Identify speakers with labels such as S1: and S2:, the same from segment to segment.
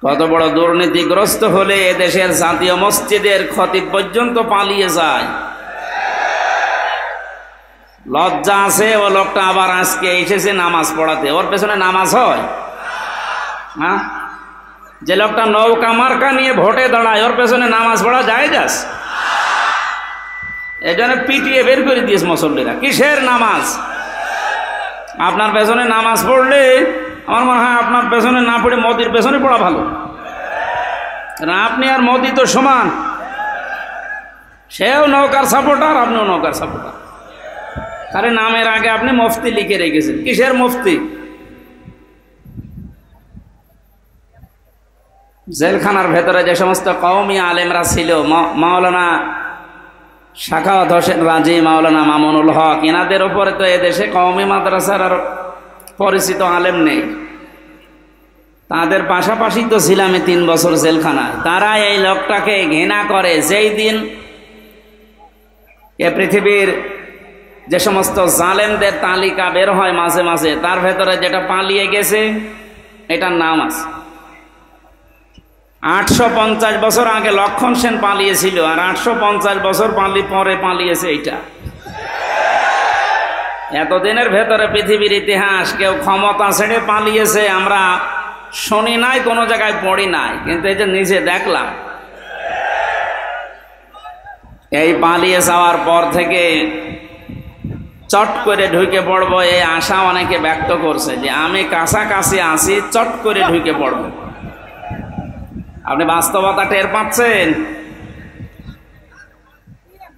S1: কত বড় দুর্নীতিগ্রস্ত হলে এদেশের জাতীয় মসজিদের খতিব পর্যন্ত পালিয়ে যায়। লজ্জা আছে ও লোকটা আবার আজকে এসেছে নামাজ পড়াতে, ওর পেছনে নামাজ হয়? হ্যাঁ, যে লোকটা নৌকা মার্কা নিয়ে ভোটে দাঁড়ায় ওর পেছনে নামাজ পড়া যায়? যাস এই জন্য পিটিয়ে বের করে দিয়েছে মুসল্লিরা। কিসের নামাজ? আপনার পেছনে নামাজ পড়লে আমার মনে হয় আপনার পেছনে না পড়ে মোদির পেছনে পড়া ভালো। কারণ আপনি আর মোদি তো সমান, সেও নৌকার সাপোর্টার, আপনিও নৌকার সাপোর্টার। আরে নামের আগে আপনি মুফতি লিখে রেখেছেন, কিসের মুফতি? জেলখানার ভেতরে যে সমস্ত কওমি আলেমরা ছিল, মাওলানা শাখাওয়াত হোসেন রাজি, মাওলানা মামুনুল হক, এনাদের উপরে তো এদেশে কওমি মাদ্রাসার আর পরিচিত আলেম নেই। তাদের পাশাপাশি তো ছিলাম 3 বছর জেলখানায়। তারা এই লোকটাকে ঘৃণা করে। যেই দিন এ পৃথিবীর যে সমস্ত জালেমদের তালিকা বের হয় মাঝে মাঝে, তার ভেতরে যেটা পালিয়ে গেছে এটার নাম আছে। 850 বছর আগে লক্ষণ সেন পালিয়েছিল, আর 850 বছর পরে পালিয়েছে এইটা। এতদিনের ভেতরে পৃথিবীর ইতিহাস কেউ ক্ষমতা ছেড়ে পালিয়েছে আমরা শুনি নাই, কোনো জায়গায় পড়ি নাই, কিন্তু এই যে নিজে দেখলাম। এই পালিয়ে যাওয়ার পর থেকে চট করে ঢুকে পড়বো এই আশা অনেকে ব্যক্ত করছে যে আমি কাছাকাছি আছি, চট করে ঢুকে পড়বো। আপনি বাস্তবতা টের পাচ্ছেন?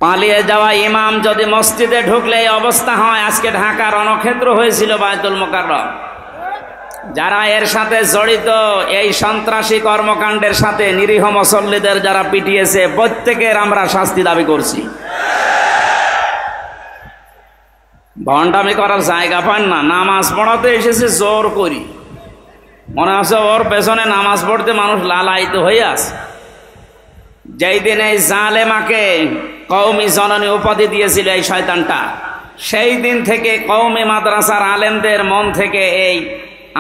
S1: পালিয়ে যাওয়া ইমাম যদি মসজিদে ঢুকলে এই অবস্থা হয়। আজকে ঢাকা রণক্ষেত্র হয়েছিল বায়তুল মোকাররম। যারা এর সাথে জড়িত, এই সন্ত্রাসী কর্মকাণ্ডের সাথে নিরীহ মুসল্লিদের যারা পিটিয়েছে, প্রত্যেকের আমরা শাস্তি দাবি করছি। ভণ্ডামি করার জায়গা পান না। নামাজ পড়াতে এসেছে জোর করি, মনে আছে ওর পেছনে নামাজ পড়তে মানুষ লালায়িত হয়ে আছে। যেই দিন এই জালেমাকে কওমি জননী উপাধি দিয়েছিল এই শয়তানটা, সেই দিন থেকে কওমি মাদ্রাসার আলেমদের মন থেকে এই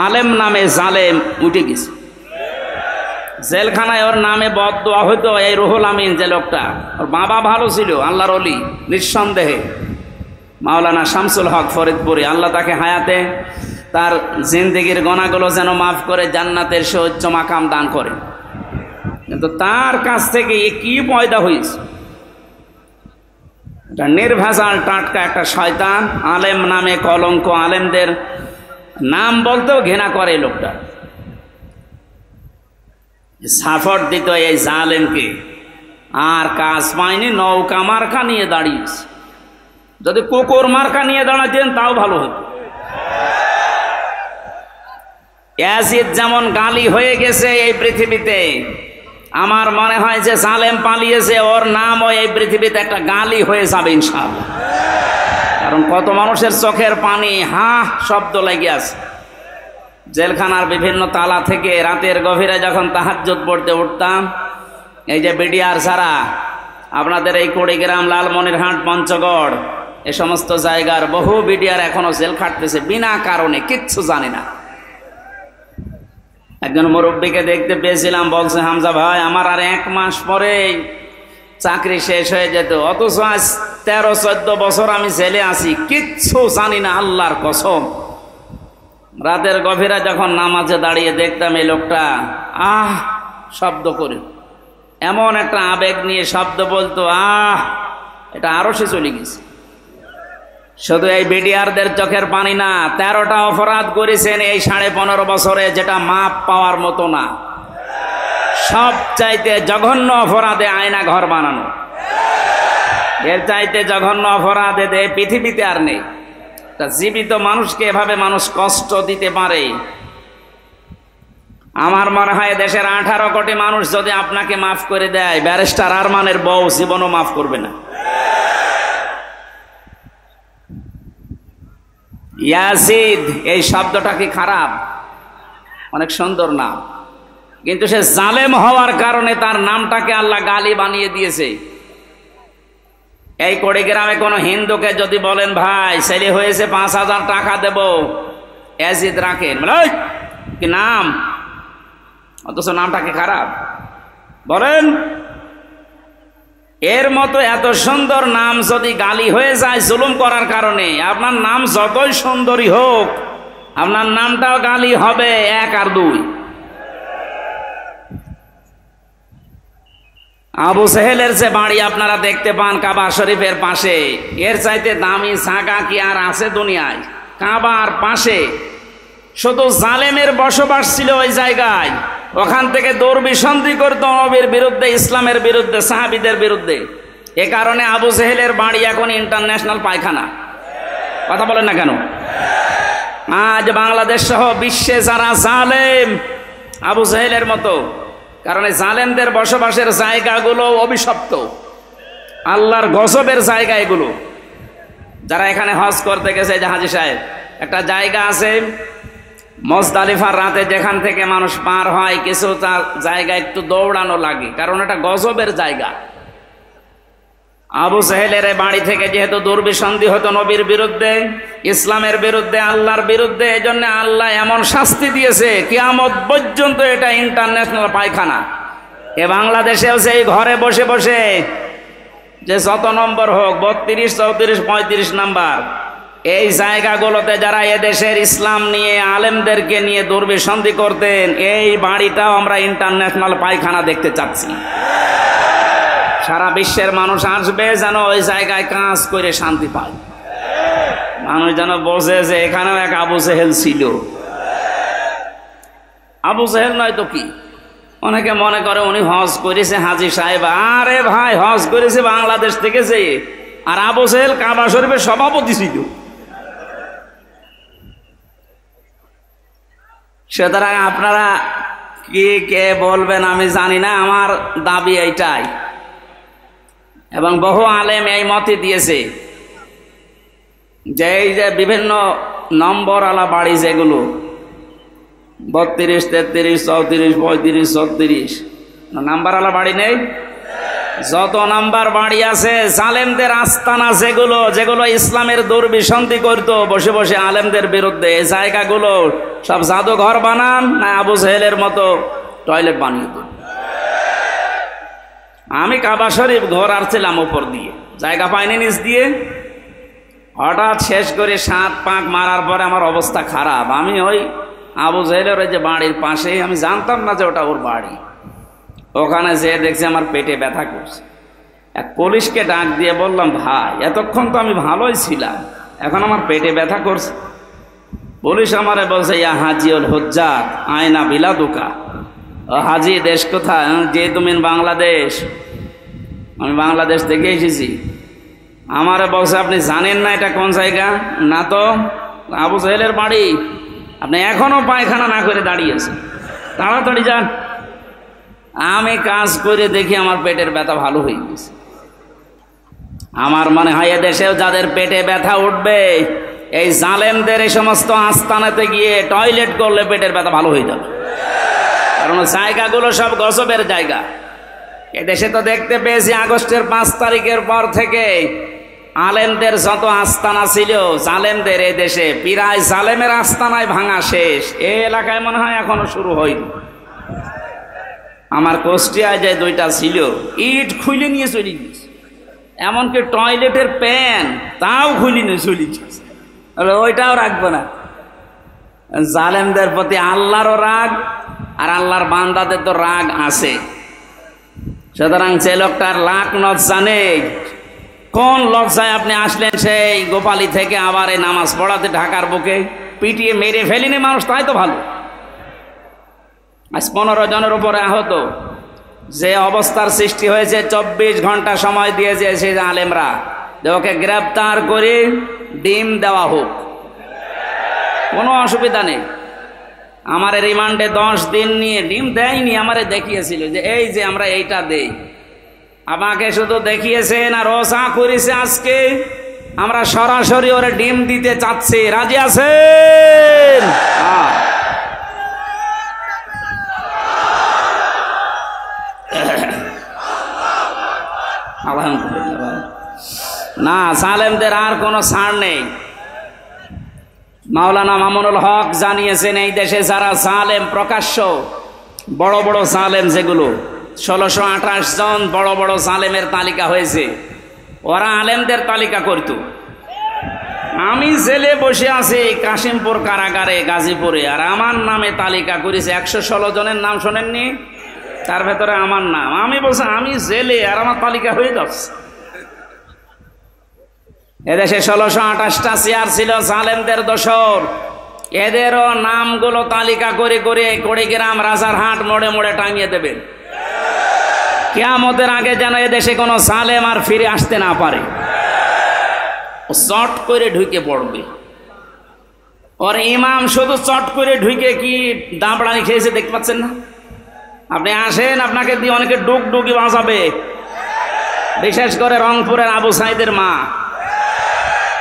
S1: আলেম নামে জালেম উঠে গেছে। জেলখানায় ওর নামে বদদোয়া হইতো। এই রুহুল আমিন যে লোকটা, ওর বাবা ভালো ছিল, আল্লাহর ওলি নিঃসন্দেহে, মাওলানা শামসুল হক ফরিদপুরি, আল্লাহ তাকে হায়াতে তার জিন্দেগির গোনাগুলো যেন মাফ করে জান্নাতের সুউচ্চ মাকাম দান করে। কিন্তু তার কাছ থেকে কি পয়দা হয়েছে? এটা নির্ভেজাল টাটকা একটা শয়তান, আলেম নামে কলঙ্ক। আলেমদের নাম বলতেও ঘৃণা করে লোকটা। সাপোর্ট দিত এই জালেমকে, আর কাজ পায়নি, নৌকা মার্কা নিয়ে দাঁড়িয়েছে। যদি কুকুর মার্কা নিয়ে দাঁড়াতেন তাও ভালো হতো। ইয়াজিদ যেমন গালি হয়ে গেছে এই পৃথিবীতে, আমার মনে হয় যে জালেম পালিয়েছে, ওর নামও এই পৃথিবীতে একটা গালি হয়ে যাবে ইনশাআল্লাহ। কারণ কত মানুষের চোখের পানি হাঁ শব্দ লেগে আছে। জেলখানার বিভিন্ন তালা থেকে রাতের গভীরে যখন তাহাজ্জুদ পড়তে উঠতাম, এই যে বিডিআর ছাড়া আপনাদের এই কুড়িগ্রাম, লালমনিরহাট, পঞ্চগড়, এ সমস্ত জায়গার বহু বিডিআর এখনো জেল খাটতেছে বিনা কারণে, কিচ্ছু জানি না। একজন মুরব্বীকে দেখতে পেয়েছিলাম, বলছে হামজা ভাই আমার আর 1 মাস পরে চাকরি শেষ হয়ে যেত, অথচ আজ 13-14 বছর আমি জেলে আছি, কিচ্ছু জানি না, আল্লাহর কসম। রাতের গভীরে যখন নামাজে দাঁড়িয়ে দেখতাম এই লোকটা আহ শব্দ করে, এমন একটা আবেগ নিয়ে শব্দ বলতো, আহ, এটা আরো সে চলে গেছে। শুধু এই বিডিআরদের চোখের পানি না, 13টা অপরাধ করেছেন এই 15.5 বছরে, যেটা মাপ পাওয়ার মতো না। সব চাইতে জঘন্য অপরাধে আয়না ঘর বানানো, এর চাইতে জঘন্য অপরাধে পৃথিবীতে আর নেই। তা জীবিত মানুষকে এভাবে মানুষ কষ্ট দিতে পারে? আমার মনে হয় দেশের 18 কোটি মানুষ যদি আপনাকে মাফ করে দেয়, ব্যারিস্টার আরমানের বউ জীবনও মাফ করবে না। ইয়াজিদ এই শব্দটা কি খারাপ? অনেক সুন্দর নাম, কিন্তু সে জালেম হওয়ার কারণে তার নামটাকে আল্লাহ গালি বানিয়ে দিয়েছে। এই কুড়িগ্রামে কোনো হিন্দুকে যদি বলেন ভাই ছেলে হয়েছে 5,000 টাকা দেব, ইয়াজিদ রাখেন, কি নাম? অথচ নামটা কি খারাপ বলেন? এর মতো এত সুন্দর নাম যদি গালি হয়ে যায় জুলুম করার কারণে, আপনার নাম যতই সুন্দরী হোক আপনার নামটাও গালি হবে 1 আর 2। আবু সেহেলের যে বাড়ি আপনারা দেখতে পান কাবা শরীফের পাশে, এর চাইতে দামি জায়গা কি আর আছে দুনিয়ায়? কাবার পাশে শুধু জালেমের বসবাস ছিল ওই জায়গায়। ওখান থেকে দুর্বিসন্ধি করত নবীর বিরুদ্ধে, ইসলামের বিরুদ্ধে, সাহাবীদের বিরুদ্ধে। এ কারণে আবু সেহেলের বাড়ি এখন ইন্টারন্যাশনাল পায়খানা। কথা বলেন না কেন? আজ বাংলাদেশ সহ বিশ্বে যারা জালেম আবু সেহেলের মতো, কারণ এই জালেমদের বসবাসের জায়গাগুলো অভিশপ্ত, আল্লাহর গজবের জায়গা এগুলো। যারা এখানে হজ করতে গেছে, যে হাজী সাহেব, একটা জায়গা আছে মুজদালিফার রাতে যেখান থেকে মানুষ পার হয়, কিছু জায়গা একটু দৌড়ানো লাগে, কারণ এটা গজবের জায়গা। আবু সেহেলের বাড়ি থেকে যেহেতু দুর্বিসন্ধি হতো নবীর বিরুদ্ধে, ইসলামের বিরুদ্ধে, আল্লাহর বিরুদ্ধে, এই জন্য আল্লাহ এমন শাস্তি দিয়েছে কিয়ামত পর্যন্ত এটা ইন্টারন্যাশনাল পায়খানা। এ বাংলাদেশেও সেই ঘরে বসে বসে যে যত নম্বর হোক, 32, 34, 35 নাম্বার, এই জায়গাগুলোতে যারা এদেশের ইসলাম নিয়ে, আলেমদেরকে নিয়ে দুর্বিসন্ধি করতেন, এই বাড়িটাও আমরা ইন্টারন্যাশনাল পায়খানা দেখতে চাচ্ছি। সারা বিশ্বের মানুষ আসবে যেন ওই জায়গায় কাজ করে শান্তি পায়, মানুষ যেন বোঝে যে এখানেও এক আবু সেহেল ছিল। আবু সেহেল নয় তো কি? অনেকে মনে করে উনি হজ করেছে হাজী সাহেব। আরে ভাই, হজ করেছে বাংলাদেশ থেকে যেয়ে, আর আবু সেহেল কাবা শরীফের সভাপতি ছিল। সুতরাং আপনারা কি কে বলবেন আমি জানি না, আমার দাবি এইটাই, এবং বহু আলেম এই মতই দিয়েছে যে এই যে বিভিন্ন নম্বরওয়ালা বাড়ি যেগুলো 32, 33, 34, 35, 36 নাম্বারওয়ালা বাড়ি নেই, যত নাম্বার বাড়ি আছে জালেমদের আস্তানা, যেগুলো যেগুলো ইসলামের দুর্বিসন্ধি করত বসে বসে আলেমদের বিরুদ্ধে, এই জায়গাগুলো সব জাদুঘর বানান না আবু সেহেলের মতো টয়লেট বানিয়ে দেন। আমি কাবা শরীফ ঘোরার ছিলাম উপর দিয়ে, জায়গা পাইনি নিচ দিয়ে, হঠাৎ শেষ করে 7 পাক মারার পরে আমার অবস্থা খারাপ। আমি ওই আবু সেহেলের ওই যে বাড়ির পাশে, আমি জানতাম না যে ওটা ওর বাড়ি, ওখানে যেয়ে দেখছি আমার পেটে ব্যথা করছে। এক পুলিশকে ডাক দিয়ে বললাম, ভাই এতক্ষণ তো আমি ভালোই ছিলাম, এখন আমার পেটে ব্যথা করছে। পুলিশ আমারে বলছে, ইয়া হাজিউল হুজ্জাত আয়না বিলাদুকা, ও হাজি দেশ কোথায়? যে তুমি বাংলাদেশ। আমি বাংলাদেশ থেকে এসেছি। আমারে বলছে, আপনি জানেন না এটা কোন জায়গা? না তো। আবু সেহেলের বাড়ি। আপনি এখনো পায়খানা না করে দাঁড়িয়েছেন, তাড়াতাড়ি যান। আমি কাজ করে দেখি আমার পেটের ব্যথা ভালো হয়ে গেছে। আমার মনে হয় এদেশেও যাদের পেটে ব্যথা উঠবে, এই জালেমদের এই সমস্ত আস্তানাতে গিয়ে টয়লেট করলে পেটের ব্যথা ভালো হয়ে যাবে, কারণ জায়গাগুলো সব গজবের জায়গা। এদেশে তো দেখতে পেয়েছি আগস্টের 5 তারিখের পর থেকে আলেমদের যত আস্তানা ছিল জালেমদের, এই দেশে প্রায় জালেমের আস্তানায় ভাঙা শেষ। এই এলাকায় মনে হয় এখনো শুরু হয়নি। আমার কুষ্টিয়ায় যে 2টা ছিল, ইট খুলে নিয়ে চলে গিয়েছে, এমনকি টয়লেটের প্যান তাও খুলে নিয়ে চলে গিয়েছে। ওইটাও রাখবো না। জালেমদের প্রতি আল্লাহরও রাগ, আর আল্লাহর বান্দাদের তো রাগ আছে। সুতরাং যে লোকটার লাখ লজ্জা নেই, কোন লজ্জায় আপনি আসলেন সেই গোপালী থেকে আবার এই নামাজ পড়াতে ঢাকার বুকে? পিটিয়ে মেরে ফেলিনি মানুষ, তাই তো ভালো। আজ 15 জনের উপরে আহত। যে অবস্থার সৃষ্টি হয়েছে, 24 ঘন্টা সময় দিয়েছে সেই আলেমরা যে ওকে গ্রেপ্তার করে ডিম দেওয়া হোক, কোনো অসুবিধা নেই। আমার রিমান্ডে 10 দিন নিয়ে ডিম দেয়নি, আমারে দেখিয়েছিল যে এই যে আমরা এইটা দেই। আমাকে শুধু দেখিয়েছেন আর ওসা করেছে। আজকে আমরা সরাসরি ওরে ডিম দিতে চাচ্ছি, রাজি আছেন? আলহামদুলিল্লাহ। না, জালেমদের আর কোনো ছাড় নেই। মাওলানা মামুনুল হক জানিয়েছেন, এই দেশে যারা জালেম প্রকাশ্য, বড় বড় জালেম যেগুলো 1628 জন বড় বড় জালেমের তালিকা হয়েছে, ওরা আলেমদের তালিকা করত। আমি জেলে বসে আছি কাশিমপুর কারাগারে গাজীপুরে, আর আমার নামে তালিকা করেছে 116 জনের নাম শোনেননি? তার ভেতরে আমার নাম। আমি বলছি আমি জেলে আর আমার তালিকা হয়ে যাচ্ছে। এদেশে 1628টা চেয়ার ছিল জালেমদের দোসর, এদেরও নামগুলো তালিকা করে করে কুড়িগ্রাম রাজারহাট মোড়ে মোড়ে টাঙিয়ে দেবেন। কিয়ামতের আগে যেন এদেশে কোনো জালেম আর ফিরে আসতে না পারে। চট করে ঢুকে পড়বে। ওর ইমাম শুধু চট করে ঢুকে কি দাবড়ানি খেয়েছে দেখতে পাচ্ছেন না? আপনি আসেন, আপনাকে দিয়ে অনেকে ডুগডুগি বাজাবে, বিশেষ করে রংপুরের আবু সাইদের মা।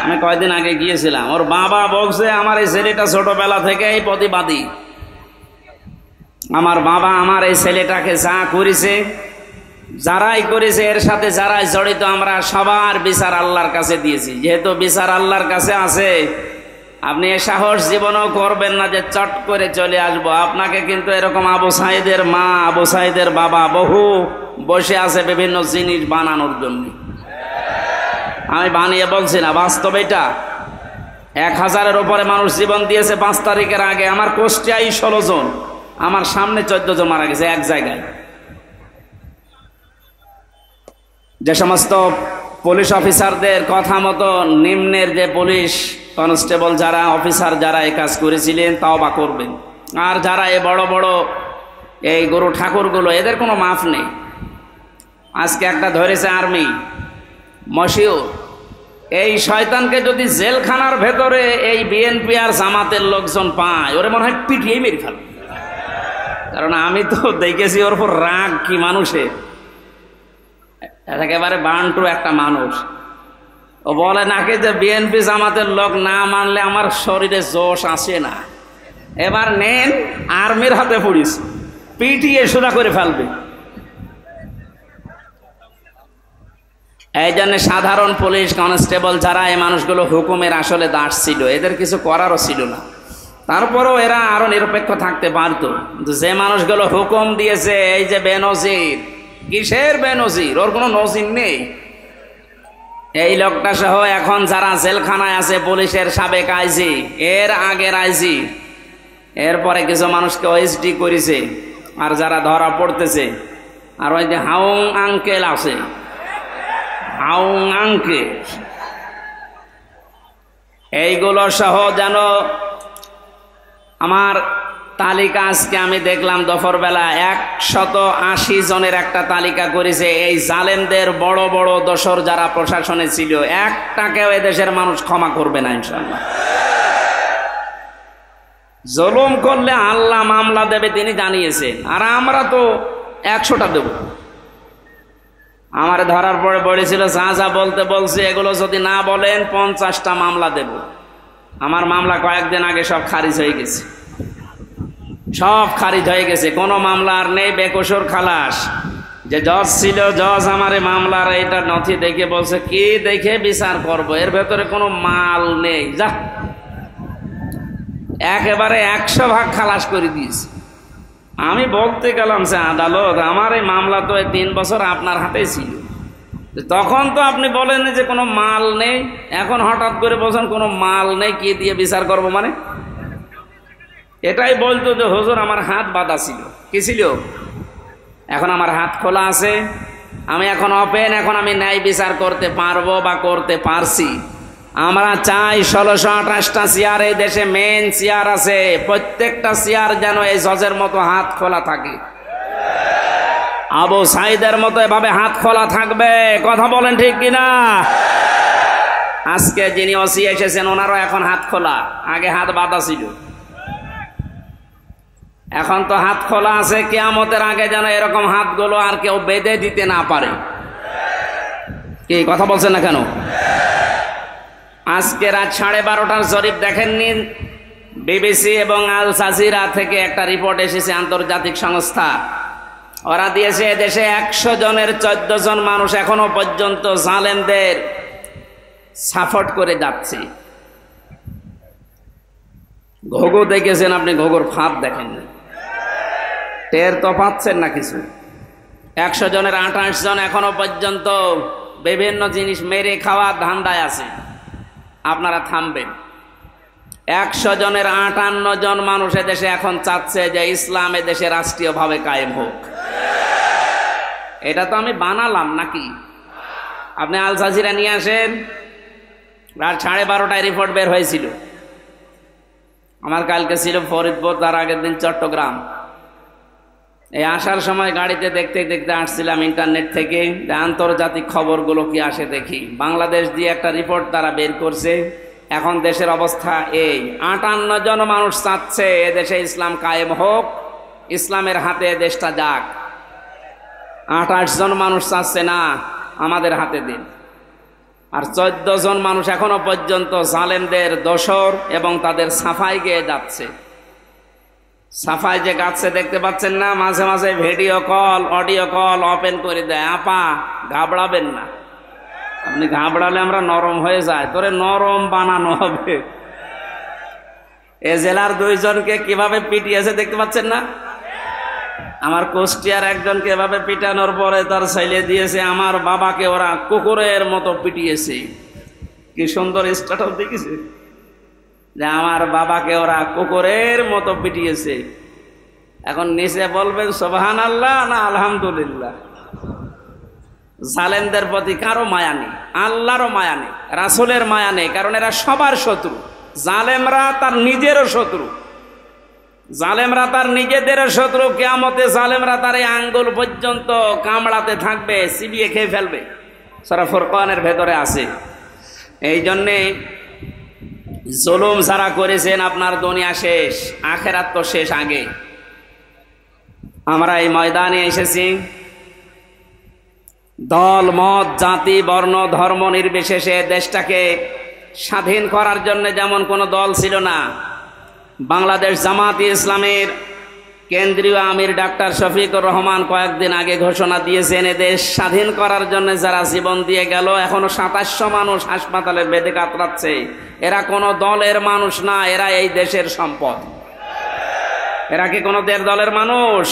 S1: আমি কয়েকদিন আগে গিয়েছিলাম, ওর বাবা বলছে আমার এই ছেলেটা ছোটবেলা থেকেই প্রতিবাদী। আমার বাবা আমার এই ছেলেটাকে যা করেছে, যারাই করেছে, এর সাথে যারাই জড়িত, আমরা সবার বিচার আল্লাহর কাছে দিয়েছি। যেহেতু বিচার আল্লাহর কাছে আছে, আপনি এ সাহস জীবনও করবেন না যে চট করে চলে আসবো। আপনাকে কিন্তু এরকম আবু সাইদের মা, আবু সাইদের বাবা বহু বসে আছে বিভিন্ন জিনিস বানানোর জন্য। আমি বানিয়ে বলছি না, বাস্তব এটা। 1000-এর উপরে মানুষ জীবন দিয়েছে 5 তারিখের আগে। আমার কুষ্টিয়ায় 16 জন, আমার সামনে 14 জন মারা গেছে এক জায়গায়। যে সমস্ত পুলিশ অফিসারদের কথা মতো নিম্নের যে পুলিশ কনস্টেবল যারা, অফিসার যারা এই কাজ করেছিলেন, তওবা করবেন। আর যারা এই বড় বড় এই গরু ঠাকুরগুলো, এদের কোনো মাফ নেই। আজকে একটা ধরেছে আর্মি মশিউর, এই শয়তানকে যদি জেলখানার ভেতরে এই বিএনপি আর জামাতের লোকজন পায়, ওরে মনে হয় পিটিয়ে মেরে ফেলবে। কারণ আমি তো দেখেছি ওর উপর রাগ কি মানুষের, একেবারে বান্টু একটা মানুষ। ও বলে নাকি যে বিএনপি জামাতের লোক না মানলে আমার শরীরে জোশ আসে না। এবার নেন, আর্মির হাতে পড়িস, পিটিয়ে সোজা করে ফেলবে। এই জন্য সাধারণ পুলিশ কনস্টেবল যারা, এই মানুষগুলো হুকুমের আসলে দাস ছিল, এদের কিছু করারও ছিল না। তারপরেও এরা আরো নিরপেক্ষ থাকতে পারতো। যে মানুষগুলো হুকুম দিয়েছে, এই যে বেনজির, কিসের বেনজির? ওর কোনো নজির নেই। এই লোকটা সহ এখন যারা জেলখানায় আছে, পুলিশের সাবেক আইজি, এর আগের আইজি, এরপরে কিছু মানুষকে ওএসডি করেছে। আর যারা ধরা পড়তেছে, আর ওই যে হাউং আঙ্কেল আছে, হাউং আঙ্কেল, এইগুলো সহ যেন আমার তালিকা আজকে আমি দেখলাম দুপুরবেলা 180 জনের একটা তালিকা করেছে। এই জালেমদের বড় বড় দোসর যারা প্রশাসনে ছিল, একটাকেও এদেশের মানুষ ক্ষমা করবে না ইনশাআল্লাহ। জুলুম করলে আল্লাহ মামলা দেবে, তিনি জানিয়েছেন। আর আমরা তো 100টা দেব। আমার ধরার পরে বলেছিল যা যা বলতে বলছে, এগুলো যদি না বলেন 50টা মামলা দেব। আমার মামলা কয়েকদিন আগে সব খারিজ হয়ে গেছে, সব খারিজ হয়ে গেছে, কোনো মামলা আর নেই, বেকসুর খালাস। যে জজ ছিল, জজ আমার মামলার এইটা নথি দেখে বলছে কি দেখে বিচার করব, এর ভেতরে কোনো মাল নেই, যা একেবারে 100 ভাগ খালাস করে দিয়েছে। আমি বলতে গেলাম যে আদালত, আমার এই মামলা তো 3 বছর আপনার হাতেই ছিল, তখন তো আপনি বলেন যে কোনো মাল নেই, এখন হঠাৎ করে বলছেন কোনো মাল নেই, কি দিয়ে বিচার করব? মানে এটাই বলতো যে হুজুর আমার হাত বাঁধা ছিল। কি ছিল? এখন আমার হাত খোলা আছে, আমি এখন ওপেন, এখন আমি ন্যায় বিচার করতে পারবো বা করতে পারছি। আমরা চাই 1628টা চেয়ার এই দেশে মেন চেয়ার আছে, প্রত্যেকটা চেয়ার যেন এই জজের মতো হাত খোলা থাকে, আবু সাইদের মতো এভাবে হাত খোলা থাকবে। কথা বলেন ঠিক কিনা? আজকে যিনি ওসি এসেছেন, ওনারও এখন হাত খোলা, আগে হাত বাঁধা ছিল, এখন তো হাত খোলা আছে। কিয়ামতের আগে যেন এরকম হাতগুলো আর কেউ বেঁধে দিতে না পারে। কি কথা বলছেন না কেন? আজকে রাত 12:30টার জরিপ দেখেননি? বিবিসি এবং আল জাজিরা থেকে একটা রিপোর্ট এসেছে, আন্তর্জাতিক সংস্থা। ওরা দিয়েছে দেশে 100 জনের 14 জন মানুষ এখনো পর্যন্ত জালেমদের সাপোর্ট করে যাচ্ছে। ঘুঘু দেখেছেন আপনি? ঘুঘুর ফাঁদ দেখেননি? টের তো পাচ্ছেন না কিছু। 100 জনের 28 জন এখনো পর্যন্ত বিভিন্ন জিনিস মেরে খাওয়ার ধান্দায় আছে। আপনারা থামবেন। 100 জনের 58 জন মানুষ দেশে এখন চাচ্ছে যে ইসলাম দেশে রাষ্ট্রীয়ভাবে কায়েম হোক। এটা তো আমি বানালাম নাকি? আপনি আল জাজিরা নিয়ে আসেন, রাত 12:30টায় রিপোর্ট বের হয়েছিল। আমার কালকে ছিল ফরিদপুর, তার আগের দিন চট্টগ্রাম। এই আসার সময় গাড়িতে দেখতে দেখতে আসছিলাম ইন্টারনেট থেকে, আন্তর্জাতিক খবরগুলো কি আসে দেখি। বাংলাদেশ দিয়ে একটা রিপোর্ট তারা বের করছে। এখন দেশের অবস্থা এই, 58 জন মানুষ চাচ্ছে এদেশে ইসলাম কায়েম হোক, ইসলামের হাতে দেশটা যাক। 28 জন মানুষ চাচ্ছে না আমাদের হাতে দিন। আর 14 জন মানুষ এখনো পর্যন্ত জালেমদের দোসর এবং তাদের সাফাই গেয়ে যাচ্ছে। সাফাই যে গাচ্ছে দেখতে পাচ্ছেন না, মাঝে মাঝে video call audio call open করে দেয়। আপা ঘাবড়াবেন না, আপনি ঘাবড়ালে আমরা নরম হয়ে যায়, তোরে নরম বানানো হবে। এ জেলার 2 জনকে কিভাবে পিটিয়েছে দেখতে পাচ্ছেন না? আমার কুষ্টিয়ার একজনকে এভাবে পিটানোর পরে তার ছেলে দিয়েছে, আমার বাবাকে ওরা কুকুরের মতো পিটিয়েছে। কি সুন্দর স্ট্যাটাস দেখেছে যে আমার বাবাকে ওরা কুকুরের মতো পিটিয়েছে। এখন নিচে বলবেন সুবহানাল্লাহ না আলহামদুলিল্লাহ। জালেমদের প্রতি কারো মায়া নেই, আল্লাহরও মায়া নেই, রাসূলের মায়া নেই, কারণ এরা সবার শত্রু। জালেমরা তার নিজেরও শত্রু, জালেমরা তার নিজেদেরও শত্রু। কিয়ামতে জালেমরা তার এই আঙ্গুল পর্যন্ত কামড়াতে থাকবে, চিবিয়ে খেয়ে ফেলবে। সূরা ফুরকানের ভেতরে আছে। এই জন্যে জুলুম যারা করেছেন, আপনার দুনিয়া শেষ, আখেরাত তো শেষ আগে। আমরা এই ময়দানে এসেছি দল মত জাতি বর্ণ ধর্ম নির্বিশেষে দেশটাকে স্বাধীন করার জন্য। যেমন কোনো দল ছিল না। বাংলাদেশ জামাতে ইসলামের কেন্দ্রীয় আমির ডাক্তার শফিকুর রহমান কয়েকদিন আগে ঘোষণা দিয়েছেন, দেশ স্বাধীন করার জন্য যারা জীবন দিয়ে গেল, এখনো 2700 মানুষ হাসপাতালের বেদে কাতরাচ্ছে। এরা কোনো দলের মানুষ না, এরা এই দেশের সম্পদ। এরা কি কোনো দলের মানুষ?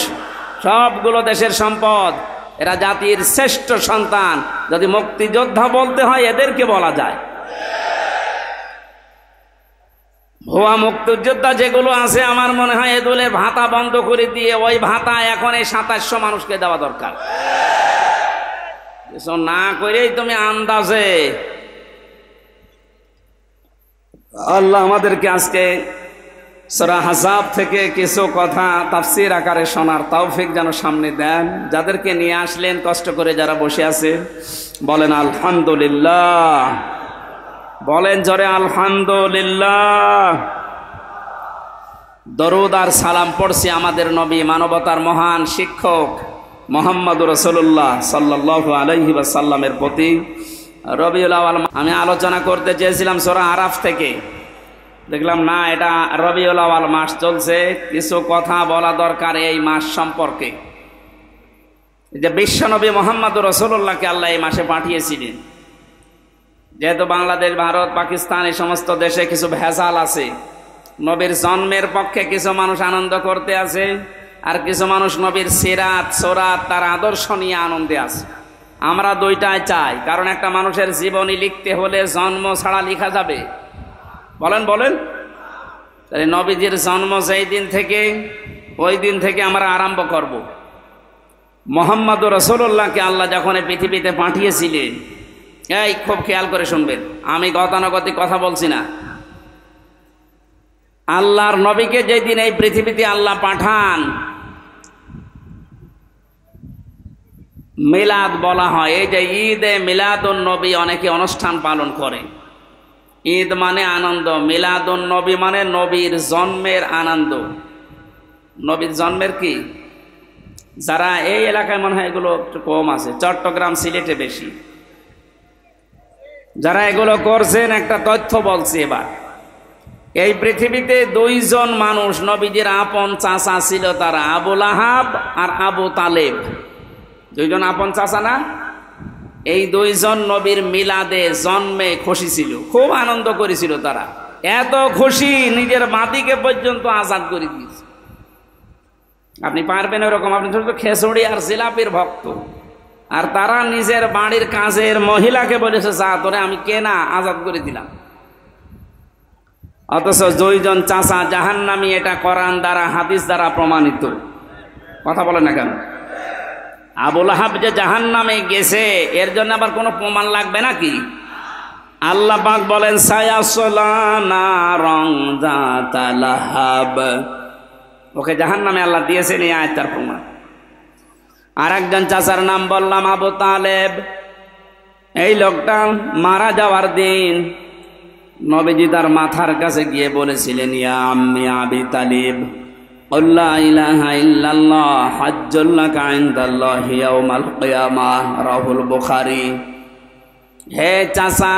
S1: সবগুলো দেশের সম্পদ। এরা জাতির শ্রেষ্ঠ সন্তান। যদি মুক্তিযোদ্ধা বলতে হয় এদেরকে বলা যায়। ভুয়া মুক্তিযোদ্ধা যেগুলো আছে, আমার মনে হয় এগুলোর ভাতা বন্ধ করে দিয়ে ওই ভাতা এখন এই 2700 মানুষকে দেওয়া দরকার। কিছু না করেই তুমি আন্দাজে। আল্লাহ আমাদেরকে আজকে সূরা আহজাব থেকে কিছু কথা তাফসীর আকারে শোনার তৌফিক যেন সামনে দেন। যাদেরকে নিয়ে আসলেন কষ্ট করে যারা বসে আছে, বলেন আলহামদুলিল্লাহ, বলেন জোরে আলহামদুলিল্লাহ। দরুদ আর সালাম পড়ছি আমাদের নবী, মানবতার মহান শিক্ষক মুহাম্মদুর রাসূলুল্লাহ সাল্লাল্লাহু আলাইহি ওয়াসাল্লামের প্রতি। রবিউল আউয়াল আমি আলোচনা করতে চেয়েছিলাম সূরা আরাফ থেকে, দেখলাম না, এটা রবিউল আউয়াল মাস চলছে, কিছু কথা বলা দরকার এই মাস সম্পর্কে। যে বিশ্বনবী মুহাম্মদুর রাসূলুল্লাহকে আল্লাহ এই মাসে পাঠিয়েছিলেন। যেহেতু বাংলাদেশ, ভারত, পাকিস্তান এই সমস্ত দেশে কিছু ভেজাল আছে, নবীর জন্মের পক্ষে কিছু মানুষ আনন্দ করতে আছে, আর কিছু মানুষ নবীর সিরাত সোরাত তার আদর্শ নিয়ে আনন্দে আছে। আমরা দুইটাই চাই, কারণ একটা মানুষের জীবনী লিখতে হলে জন্ম ছাড়া লেখা যাবে? বলেন বলেন। তাহলে নবীজির জন্ম যেই দিন থেকে, ওই দিন থেকে আমরা আরম্ভ করব। মুহাম্মদুর রাসূলুল্লাহকে আল্লাহ যখন এই পৃথিবীতে পাঠিয়েছিলেন, এই খুব খেয়াল করে শুনবেন, আমি গতানুগতিক কথা বলছি না। আল্লাহর নবীকে যেদিন এই পৃথিবীতে আল্লাহ পাঠান, মিলাদ বলা হয়। এই যে ঈদে মিলাদুন নবী অনেকে অনুষ্ঠান পালন করে। ঈদ মানে আনন্দ, মিলাদুন নবী মানে নবীর জন্মের আনন্দ। নবীর জন্মের কি, যারা এই এলাকায় মনে হয় এগুলো একটু কম আছে, চট্টগ্রাম সিলেটে বেশি। যারা এগুলো করছেন একটা তথ্য বলছি এবার। এই পৃথিবীতে 2 জন মানুষ নবীজির আপন চাচা ছিল, তারা আবু লাহাব আর আবু তালেব। 2 জন আপন চাচা না? এই 2 জন নবীর মিলাদে জন্মে খুশি ছিল, খুব আনন্দ করেছিল তারা। এত খুশি নিজের মাটিকে পর্যন্ত আজাদ করে দিয়েছে। আপনি পারবেন ওরকম? আপনি ছোট খেসুড়ি আর জিলাপির ভক্ত, আর তারা নিজের বাড়ির কাজের মহিলাকে বলেছে যা তোরে আমি কেনা আজাদ করে দিলাম। অথচ দুইজন চাচা জাহান্নামী, এটা কোরআন দ্বারা হাদিস দ্বারা প্রমাণিত। কথা বলে না কেন? আবুল আহাব যে জাহান্নামে গেছে এর জন্য আবার কোনো প্রমাণ লাগবে নাকি? আল্লাহ পাক বলেন সায়াসলা নারং যাতা লাহাব, ওকে জাহান্নামে আল্লাহ দিয়েছেন, এই আয়াতের প্রমাণ। আর একজন চাচার নাম বললাম আবু তালেব। এই লোকটা মারা যাওয়ার দিন নবীজি তার মাথার কাছে গিয়ে বলেছিলেন, ইয়া আম্মি আবি তালিব আল্লা ইলাহা ইল্লাল্লাহ হাজ্জুল লাকা ইনদাল্লাহি ইয়াউমাল কিয়ামাহ, রাহুল বুখারী। হে চাচা,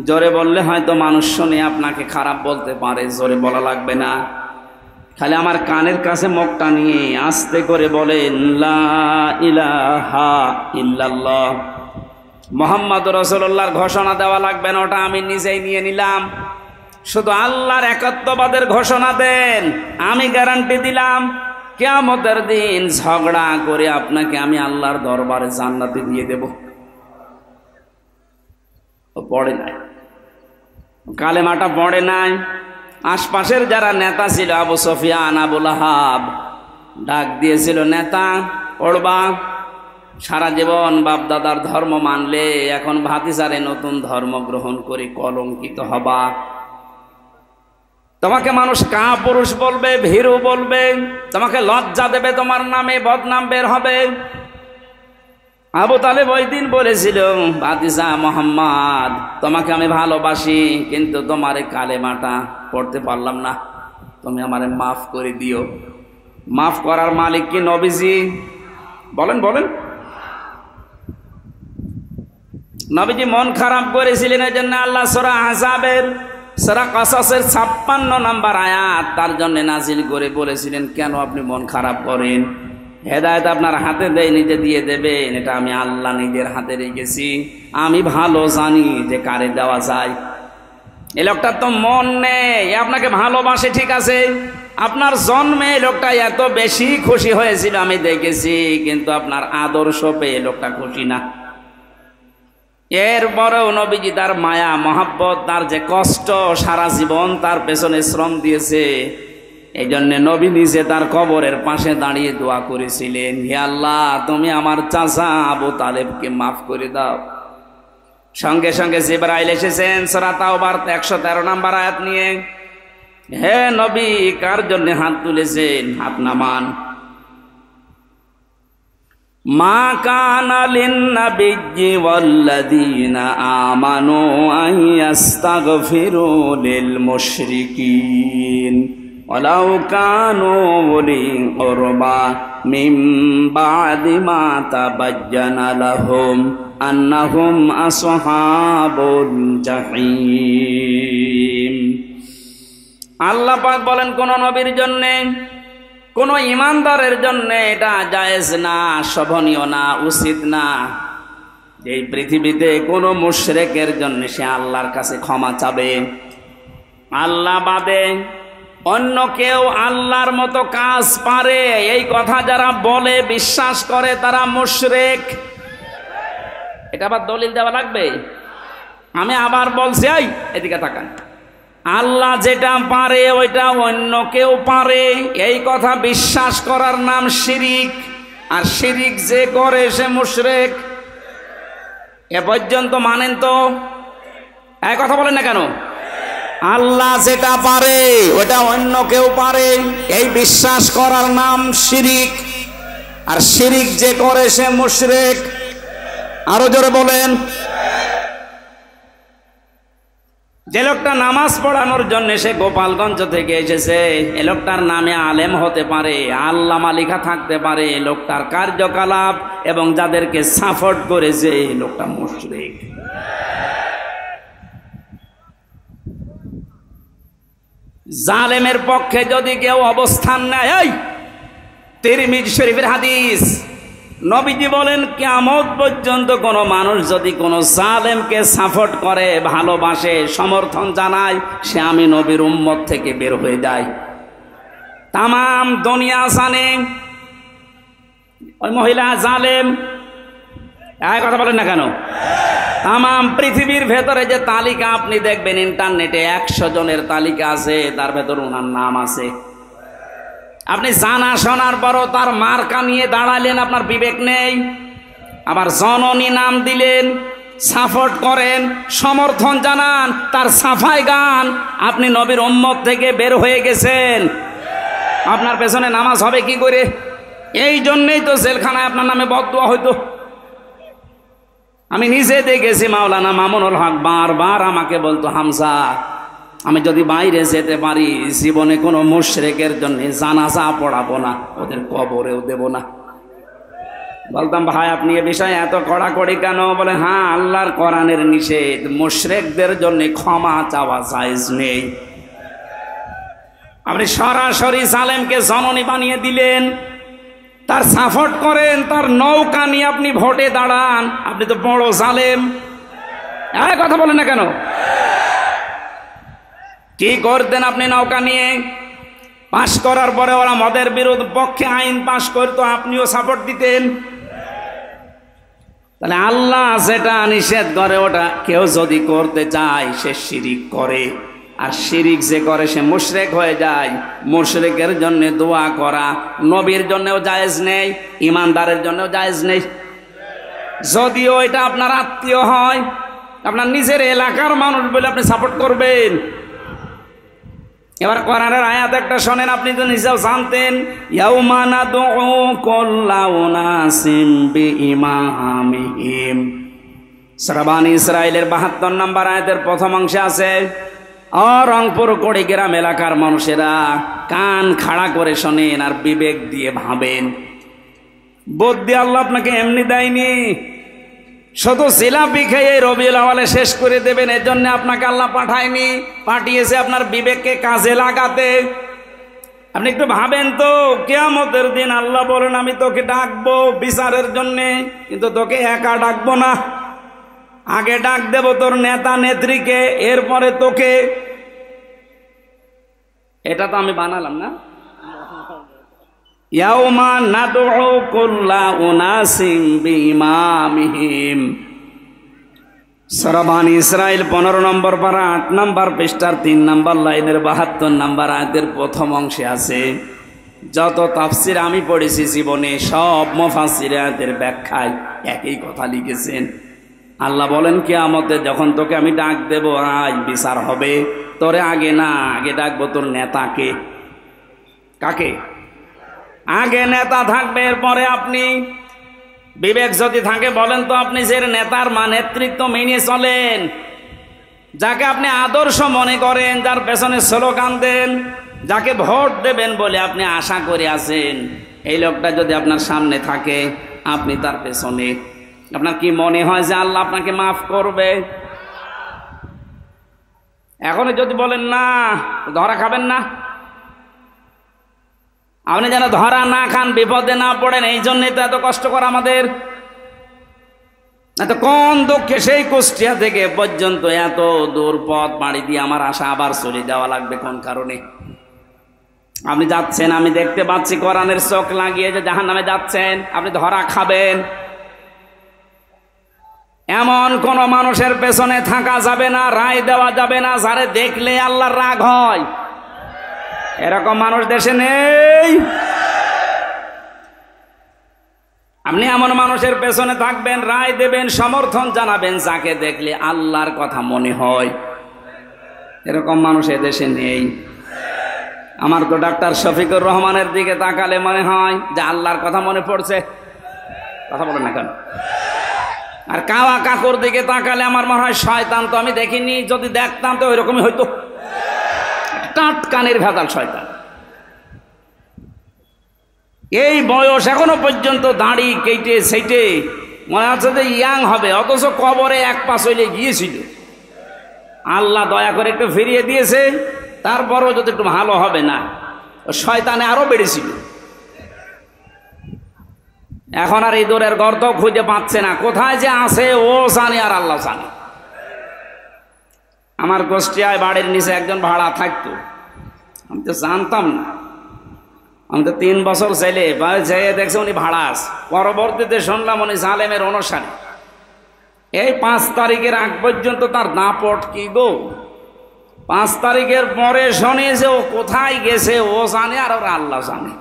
S1: জোরে বললে হয়তো মানুষ শুনে আপনাকে খারাপ বলতে পারে, জোরে বলা লাগবে না, খালি আমার কানের কাছে মুখটা নিয়ে আস্তে করে বলেন লা ইলাহা ইল্লাল্লাহ, মুহাম্মদ রাসূলুল্লাহর ঘোষণা দেওয়া লাগবে না, ওটা আমি নিজেই নিয়ে নিলাম। শুধু আল্লাহর একত্ববাদের ঘোষণা দেন, আমি গ্যারান্টি দিলাম কিয়ামতের দিন ঝগড়া করে আপনাকে আমি আল্লাহর দরবারে জান্নাতে দিয়ে দেব। পড়ে নাই, কালেমাটা পড়ে নাই। আশপাশের যারা নেতা ছিল, আবু সুফিয়ান, আবুল আহাব ডাক দিয়েছিল, নেতা পড়বা, সারা জীবন বাপ দাদার ধর্ম মানলে এখন ভাতিজারে নতুন ধর্ম গ্রহণ করে কলঙ্কিত হবা, তোমাকে মানুষ কাপুরুষ বলবে, ভীরু বলবে, তোমাকে লজ্জা দেবে, তোমার নামে বদনাম বের হবে। আবু তালেব ওই দিন বলেছিল, ভাতিজা মোহাম্মদ, তোমাকে আমি ভালোবাসি, কিন্তু তোমার এই কালেমাটা পড়তে পারলাম না, তুমি আমারে মাফ করে দিও। মাফ করার মালিক কি নবীজি? বলেন বলেন। নবীজি মন খারাপ করেছিলেন, এই জন্য আল্লাহ সূরা আহজাবের, সূরা কাসাসের 56 নম্বর আয়াত তার জন্য নাজিল করে বলেছিলেন, কেন আপনি মন খারাপ করেন? হেদায়েত আপনার হাতে দেয়, নিজে দিয়ে দেবেন, এটা আমি আল্লাহ নিজের হাতে রেখেছি, আমি ভালো জানি যে কারে দেওয়া যায়। এই লোকটার তো মন নেই, আপনাকে ভালোবাসে ঠিক আছে, আপনার জন্মে লোকটা এত বেশি খুশি হয়েছিল আমি দেখেছি, কিন্তু আপনার আদর্শ পেয়ে লোকটা খুশি না। এরপরেও নবীজি তার মায়া মহাব্বত, তার যে কষ্ট, সারা জীবন তার পেছনে শ্রম দিয়েছে, এই জন্য নবী নিজে তার কবরের পাশে দাঁড়িয়ে দোয়া করেছিলেন, হে আল্লাহ, তুমি আমার চাচা আবু তালেবকে মাফ করে দাও। সঙ্গে সঙ্গে জিবরাইল এসেছেন সূরা তাওবার 113 নম্বর আয়াত নিয়ে, হে নবী, কার জন্য হাত তুলেছেন? হাত নামান। মা কানা লিন-নাবিয়্যি ওয়াল্লাযীনা আমানু আন ইস্তাগফিরু লিল মুশরিকিন ওয়ালাউ কানু উলি কুরবা মিন বা'দি মা তাবায়্যানা লাহুম আন্নাহুম আসহাবুল জাহিম। আল্লাহ পাক বলেন, কোন নবীর জন্য, কোন ইমানদারের জন্য এটা জায়েজ না, শোভনীয় না, উচিত না, এই পৃথিবীতে কোন মুশরিকের জন্য সে আল্লাহর কাছে ক্ষমা চাবে। আল্লাহ বাদে অন্য কেউ আল্লাহর মতো কাজ পারে, এই কথা যারা বলে, বিশ্বাস করে, তারা মুশরিক। এটা আবার দলিল দেওয়া লাগবে? আমি আবার বলছি, এদিকে তাকান, আল্লাহ যেটা পারে ওইটা অন্য কেউ পারে, এই কথা বিশ্বাস করার নাম শিরিক, আর শিরিক যে করে সে মুশরিক। এ পর্যন্ত মানেন তো? এই কথা বলেন না কেন? আল্লাহ যেটা পারে ওটা অন্য কেউ পারে, এই বিশ্বাস করার নাম শিরিক, আর শিরিক যে করে সে মুশরিক। আরো জোরে বলেন। যে লোকটা নামাজ পড়ানোর জন্য সে গোপালগঞ্জ থেকে এসেছে, এ লোকটার নামে আলেম হতে পারে, আল্লামা লেখা থাকতে পারে, লোকটার কার্যকলাপ এবং যাদেরকে সাপোর্ট করেছে লোকটা মুশরিক। জালেমের পক্ষে যদি কেউ অবস্থান নেয়, তিরমিজি শরীফের হাদিস, নবীজি বলেন, কিয়ামত পর্যন্ত কোন মানুষ যদি কোন জালেমকে সাপোর্ট করে, ভালোবাসে, সমর্থন জানায়, সে আমি নবীর উম্মত থেকে বের হয়ে যায়। তামাম দুনিয়া জানে ওই মহিলা জালেম। কথা বলেন না কেন? তামাম পৃথিবীর ভেতরে যে তালিকা আপনি দেখবেন ইন্টারনেটে 100 জনের তালিকা আছে, তার ভেতর ওনার নাম আছে। আপনি জানা শোনার পরও তার মার্কা নিয়ে দাঁড়ালেন, আপনার বিবেক নেই। আবার জননী নাম দিলেন, সাপোর্ট করেন, সমর্থন জানান, তার সাফাই গান। আপনি নবীর উম্মত থেকে বের হয়ে গেছেন, আপনার পেছনে নামাজ হবে কি করে? এই জন্যই তো জেলখানায় আপনার নামে বদদুয়া হইতো। আমি নিজে দেখেছি, মাওলানা মামুনুল হক বারবার আমাকে বলতো, হামজা আমি যদি বাইরে যেতে পারি জীবনে কোনো মুশরিকের জন্য জানাজা পড়াবো না, ওদের কবরেও দেব না। বলতাম, ভাই আপনি এ বিষয়ে এত কড়াকড়ি কেন? বলে, হ্যাঁ আল্লাহর কোরআনের নিষেধ, মুশরিকদের জন্য ক্ষমা চাওয়া জায়েজ নেই। আপনি সরাসরি জালেমকে জননী বানিয়ে দিলেন, তার সাপোর্ট করেন, তার নৌকা নিয়ে আপনি ভোটে দাঁড়ান। আপনি তো বড় জালেম। কথা বলেন না কেন? কি করতেন আপনি নৌকা নিয়ে? পাশ করার পরে ওরা মদের বিরোধ পক্ষে আইন পাশ করতো, আপনিও সাপোর্ট দিতেন। তাহলে আল্লাহ যেটা নিষেধ করে ওটা কেউ যদি করতে চায় সে শিরিক করে, আর শিরিক যে করে সে মুশরিক হয়ে যায়। মুশরিকের জন্য দোয়া করা নবীর জন্যও জায়েজ নেই, ইমানদারের জন্যও জায়েজ নেই। যদিও এটা আপনার আত্মীয় হয়, আপনার নিজের এলাকার মানুষ বলে আপনি সাপোর্ট করবেন। এবার কোরআনের আয়াত একটা শোনেন, আপনি তো নিজেও জানতেন, ইয়াউমা নাদউ কুল্লা উনাসিম বিইমামিহিম। সূরা বনী ইসরাঈলের ৭২ নম্বর আয়াতের প্রথম অংশে আছে, রংপুর কুড়িগ্রাম এলাকার মানুষেরা কান খাড়া করে শোনেন আর বিবেক দিয়ে ভাবেন। বুদ্ধি আল্লাহ আপনাকে এমনি দেয়নি, শুধু জিলাপি খেয়ে রবিউল আউয়ালে শেষ করে দেবেন এর জন্য আপনাকে আল্লাহ পাঠায়নি, পাঠিয়েছে আপনার বিবেককে কাজে লাগাতে। আপনি একটু ভাবেন তো, কিয়ামতের দিন আল্লাহ বলেন আমি তোকে ডাকবো বিচারের জন্য, কিন্তু তোকে একা ডাকবো না, আগে ডাক দেব তোর নেতা নেত্রীকে, এরপরে তোকে। এটা তো আমি বানালাম না। ইয়াউমা নাদউ কুল্লা উনাসিম বিইমামিহিম। সূরা বনী ইসরাঈল 15 নম্বর পারা 8 নম্বর পৃষ্ঠার 3 নম্বর লাইনের 72 নম্বর আয়াতের প্রথম অংশে আছে। যত তাফসীর আমি পড়েছি জীবনে, সব মুফাসসির আয়াতের ব্যাখ্যায় একই কথা লিখেছেন। আল্লাহ বলেন কিয়ামতে যখন তোকে আমি ডাক দেব, আজ বিচার হবে, তোরে আগে না, আগে ডাকবো তোর নেতাকে। কাকে? আগে নেতা থাকবে, এরপরে আপনি। বিবেক যদি থাকে বলেন তো, আপনি যে নেতার নেতৃত্ব মেনে চলেন, যাকে আপনি আদর্শ মনে করেন, যার পেছনে স্লোগান দেন, যাকে ভোট দেবেন বলে আপনি আশা করে আছেন, এই লোকটা যদি আপনার সামনে থাকে, আপনি তার পেছনে, আপনার কি মনে হয় যে আল্লাহ আপনাকে মাফ করবে? এখন যদি বলেন না, ধরা খাবেন না। আপনি যেন ধরা না খান, বিপদে না পড়েন, এই জন্যই তো এত কষ্ট করা আমাদের। এত কোন দুঃখে সেই কুষ্টিয়া থেকে পর্যন্ত এত দূর পথ পাড়ি দিয়ে আমার আশা আবার চলে যাওয়া লাগবে কোন কারণে? আপনি যাচ্ছেন, আমি দেখতে পাচ্ছি কোরআনের চোখ লাগিয়ে যে জাহান্নামে যাচ্ছেন, আপনি ধরা খাবেন। এমন কোন মানুষের পেছনে থাকা যাবে না, রায় দেওয়া যাবে না যারে দেখলে আল্লাহর রাগ হয়। এরকম মানুষ দেশে নেই। আপনি এমন মানুষের পেছনে থাকবেন, রায় দেবেন, সমর্থন জানাবেন যাকে দেখলে আল্লাহর কথা মনে হয়। এরকম মানুষ এদেশে নেই। আমার তো ডাক্তার শফিকুর রহমানের দিকে তাকালে মনে হয় যে আল্লাহর কথা মনে পড়ছে। কথা বলেন না কেন? আর কাওয়া কাকুর দিকে তাকালে আমার মনে হয় শয়তান তো আমি দেখিনি, যদি দেখতাম তো ওইরকমই হইতো, টাটকানের ভেজাল শয়তান। এই বয়স এখনো পর্যন্ত দাড়ি কেটে সেটে মনে হচ্ছে যে ইয়াং হবে, অথচ কবরে এক পা চলে গিয়েছিল। আল্লাহ দয়া করে একটু ফিরিয়ে দিয়েছে, তারপরও যদি একটু ভালো হবে না, শয়তানে আরো বেড়েছিল। এখন আর এই দূরের গর্ত খুঁজে পাচ্ছে না, কোথায় যে আছে ও জানে আর আল্লাহ জানে। আমার কুষ্টিয়ায় বাড়ির নিচে একজন ভাড়া থাকতো, আমি তো জানতাম না। আমি তো 3 বছর ছেলে যেয়ে দেখছি উনি ভাড়াস। পরবর্তীতে শুনলাম উনি জালেমের অনুসারী। এই 5 তারিখের আগ পর্যন্ত তার দাপট কি গো। 5 তারিখের পরে শুনি যে ও কোথায় গেছে ও জানে, আর ওরা আল্লাহ জানে,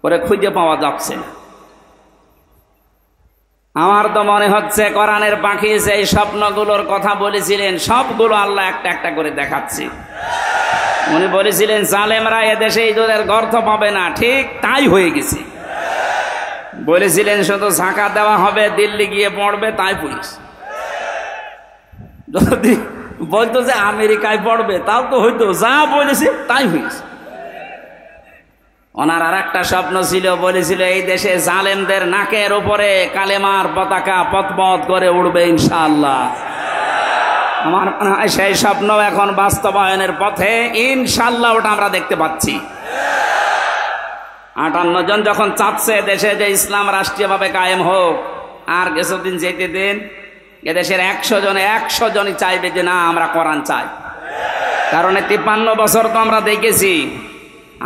S1: ওরে খুঁজে পাওয়া যাচ্ছে না। আমার তো মনে হচ্ছে কোরআনের পাখি যে এই স্বপ্নগুলোর কথা বলেছিলেন সবগুলো আল্লাহ একটা একটা করে দেখাচ্ছে। উনি বলেছিলেন জালেমরা এদেশে ইঁদুরের গর্ত পাবে না, ঠিক তাই হয়ে গেছে। বলেছিলেন শুধু ঝাঁকা দেওয়া হবে, দিল্লি গিয়ে পড়বে, তাই পুলিশ। যদি বলতো যে আমেরিকায় পড়বে তাও তো হইতো, যা বলেছে তাই হয়েছে। ওনার আর একটা স্বপ্ন ছিল, বলেছিল এই দেশে জালেমদের নাকের উপরে কালেমার পতাকা পথ করে উড়বে ইনশাআল্লাহ। আমার মনে হয় সেই স্বপ্ন এখন বাস্তবায়নের পথে ইনশাআল্লাহ, ওটা আমরা দেখতে পাচ্ছি। 58 জন যখন চাচ্ছে দেশে যে ইসলাম রাষ্ট্রীয়ভাবে কায়েম হোক, আর কিছুদিন যেতে দিন, এদেশের 100 জনই চাইবে যে না আমরা কোরআন চাই। কারণ 53 বছর তো আমরা দেখেছি।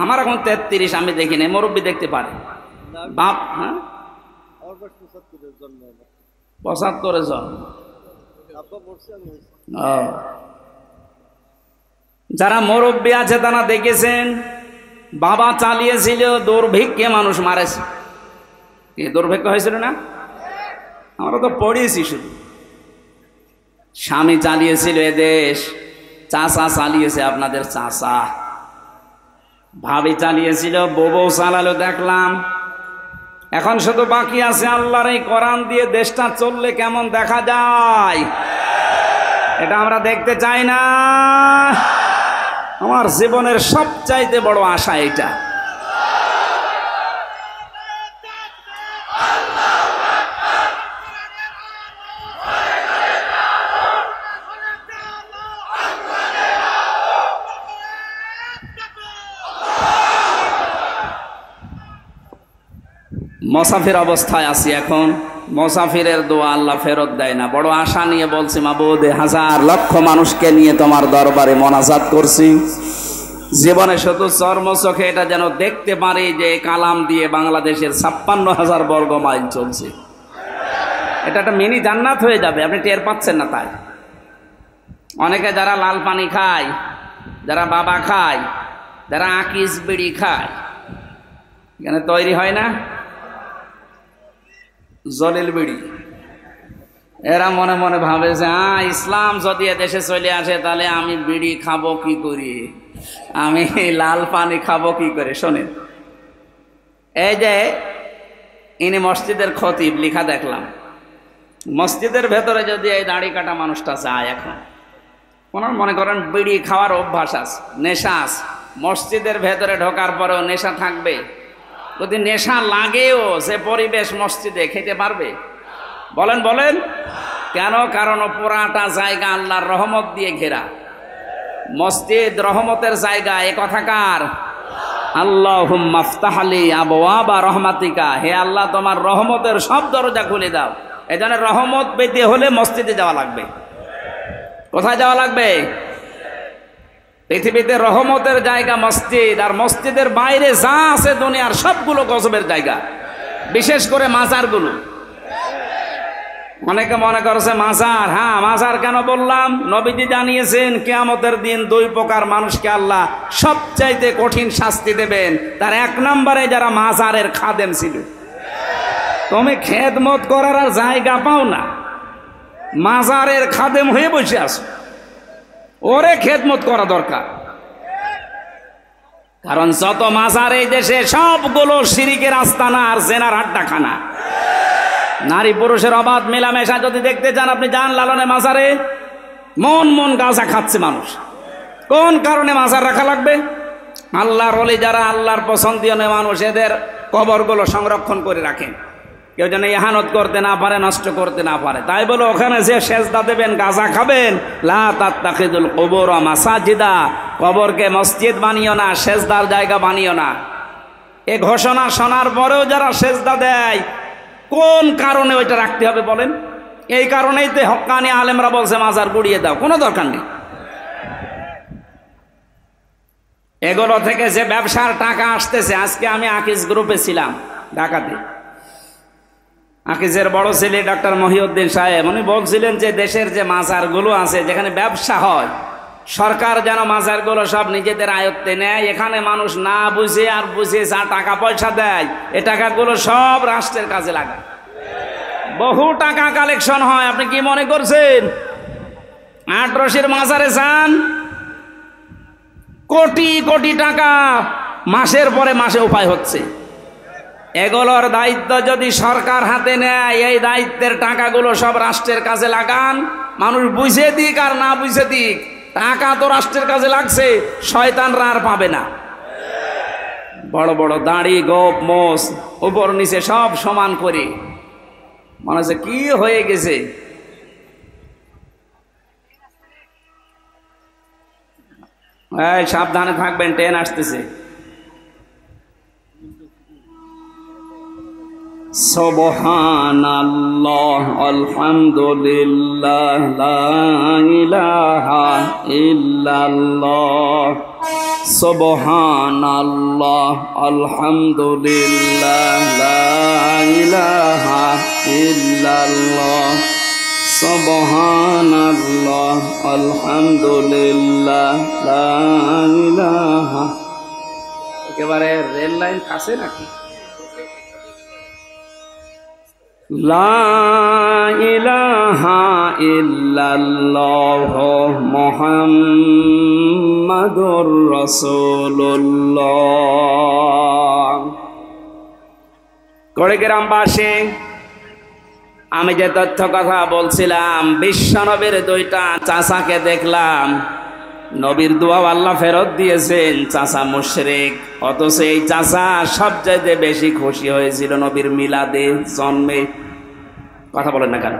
S1: আমার এখন 33, আমি দেখিনি, মুরব্বী দেখতে পারে বাপ। হ্যাঁ 75 জন। যারা মুরব্বী আছে তারা দেখেছেন বাবা চালিয়েছিল, দুর্ভিক্ষে মানুষ মারেছে। কি দুর্ভিক্ষ হয়েছিল না? আমরা তো পড়িয়েছি শুধু। স্বামী চালিয়েছিল এদেশ, চাচা চালিয়েছে, আপনাদের চাচা, ভাবি চালিয়েছিল, বউ চালালো দেখলাম। এখন শুধু বাকি আছে আল্লাহর এই কোরআন দিয়ে দেশটা চললে কেমন দেখা যায়, এটা আমরা দেখতে চাই না। আমার জীবনের সবচাইতে বড় আশা এটা। মুসাফির অবস্থায় আছি এখন। মুসাফিরের দোয়া আল্লাহ ফেরত দেয় না। বড় আশা নিয়ে বলছি, মাবুদ 1000 লক্ষ মানুষকে নিয়ে তোমার দরবারে মোনাজাত করছি, জীবনে শুধু চর্মচোখে এটা যেন দেখতে পারি যে কালাম দিয়ে বাংলাদেশের 56,000 বর্গ মাইল চলছে। এটা একটা মিনি জান্নাত হয়ে যাবে, আপনি টের পাচ্ছেন না। তাই অনেকে যারা লাল পানি খায়, যারা বাবা খায়, যারা আকিস বিড়ি খায়, এখানে তৈরি হয় না জলিল বিড়ি, এরা মনে মনে ভাবে যে ইসলাম যদি দেশে চলে আসে তাহলে আমি বিড়ি খাবো কি করি, আমি লাল পানি খাবো কি করে। শোনেন, এই যে ইনি মসজিদের খতিব, লেখা দেখলাম, মসজিদের ভেতরে যদি এই দাড়ি কাটা মানুষটা যায়, এখন ওনার মনে করেন বিড়ি খাওয়ার অভ্যাস আছে, নেশা আছে, মসজিদের ভেতরে ঢোকার পরেও নেশা থাকবে। যদি নেশা লাগেও সে পরিবেশ মসজিদে খেতে পারবে? বলেন বলেন কেন? কারণ পুরাটা জায়গা আল্লাহর রহমত দিয়ে ঘেরা। মসজিদ রহমতের জায়গা, এ কথাকার আল্লাহুম্মা আফতাহলি আবওয়াবা রহমাতিকা, হে আল্লাহ তোমার রহমতের সব দরজা খুলে দাও। এই জন্য রহমত পেতে হলে মসজিদে যাওয়া লাগবে। কোথায় যাওয়া লাগবে? পৃথিবীতে রহমতের জায়গা মসজিদ, আর মসজিদের বাইরে যা আছে দুনিয়ার সবগুলো গজবের জায়গা, বিশেষ করে মাজারগুলো। অনেকে মনে করছে মাজার, হ্যাঁ মাজার কেন বললাম, নবীজি জানিয়েছেন কিয়ামতের দিন 2 প্রকার মানুষকে আল্লাহ সবচাইতে কঠিন শাস্তি দেবেন। তার 1 নম্বরে যারা মাজারের খাদেম ছিল। তুমি খেদমত করার আর জায়গা পাও না, মাজারের খাদেম হয়ে বসে আছো, ওরে খেদমত করা দরকার। কারণ যত মাজার এই দেশে সবগুলো শিরিকের আস্তানা আর জেনার আড্ডাখানা। নারী পুরুষের অবাধ মেলামেশা যদি দেখতে চান, আপনি যান লালনে মাজারে, মন মন গাঁজা খাচ্ছে মানুষ। কোন কারণে মাজার রাখা লাগবে? আল্লাহর ওলি যারা আল্লাহর পছন্দীয় মানুষ, এদের কবরগুলো সংরক্ষণ করে রাখেন, কেউ যেন ইহানত করতে না পারে, নষ্ট করতে না পারে। তাই বলে ওখানে যে সেজদা দেবেন, গাঁজা খাবেন, লা তাত্তাখিদুল কুবুর মাসাজিদা, কবরকে মসজিদ বানিও না, সেজদার জায়গা বানিও না। এ ঘোষণা শোনার পরেও যারা সেজদা দেয়, কোন কারণে ওইটা রাখতে হবে বলেন? এই কারণেই তো হক্কানি আলেমরা বলছে মাজার গুড়িয়ে দাও, কোনো দরকার নেই। এগুলো থেকে যে ব্যবসার টাকা আসতেছে, আজকে আমি আকিজ গ্রুপে ছিলাম ঢাকাতে, আকিজের বড় ছেলে ডক্টর মহিউদ্দিন সাহেব উনি বলছিলেন যে দেশের যে মাজারগুলো আছে যেখানে ব্যবসা হয়, সরকার যেন মাজারগুলো সব নিজেদের আয়ত্তে নেয়, এখানে মানুষ না বুঝে আর বুঝে যা টাকা পয়সা দেয় এ টাকাগুলো সব রাষ্ট্রের কাজে লাগায়, বহু টাকা কালেকশন হয়। আপনি কি মনে করছেন আটরশির মাজারে যান, কোটি কোটি টাকা মাসের পরে মাসে উপায় হচ্ছে। এগুলোর দায়িত্ব যদি সরকার হাতে নেয়, এই দায়িত্বের টাকাগুলো সব রাষ্ট্রের কাজে লাগান, মানুষ বুঝে দিক আর না বুঝে দিক, টাকা তো রাষ্ট্রের কাজে লাগছে, শয়তানরা আর পাবে না। বড় বড় দাড়ি গোপ মোষ উপর নিচে সব সমান করে মনে হচ্ছে কি হয়ে গেছে। সাবধানে থাকবেন, ট্রেন আসতেছে। সুবহানাল্লাহ আলহামদুলিল্লাহ লা ইলাহা ইল্লাল্লাহ, সুবহানাল্লাহ আলহামদুলিল্লাহ লা ইলাহা ইল্লাল্লাহ, সুবহানাল্লাহ আলহামদুলিল্লাহ লা ইলাহা। একেবারে রেল লাইন কাছে নাকি? লা ইলাহা ইল্লাল্লাহ মুহাম্মাদুর রাসূলুল্লাহ। কুড়িগ্রামবাসী, আমি যে তথ্য কথা বলছিলাম, বিশ্বনবীর দুইটা চাচাকে দেখলাম, নবীর দোয়া আল্লাহ ফেরত দিয়েছেন, চাচা মুশরিক, অথচ এই চাচা সবচাইতে বেশি খুশি হয়েছিল নবীর মিলাদে, জন্মে। কথা বলেন না কেন?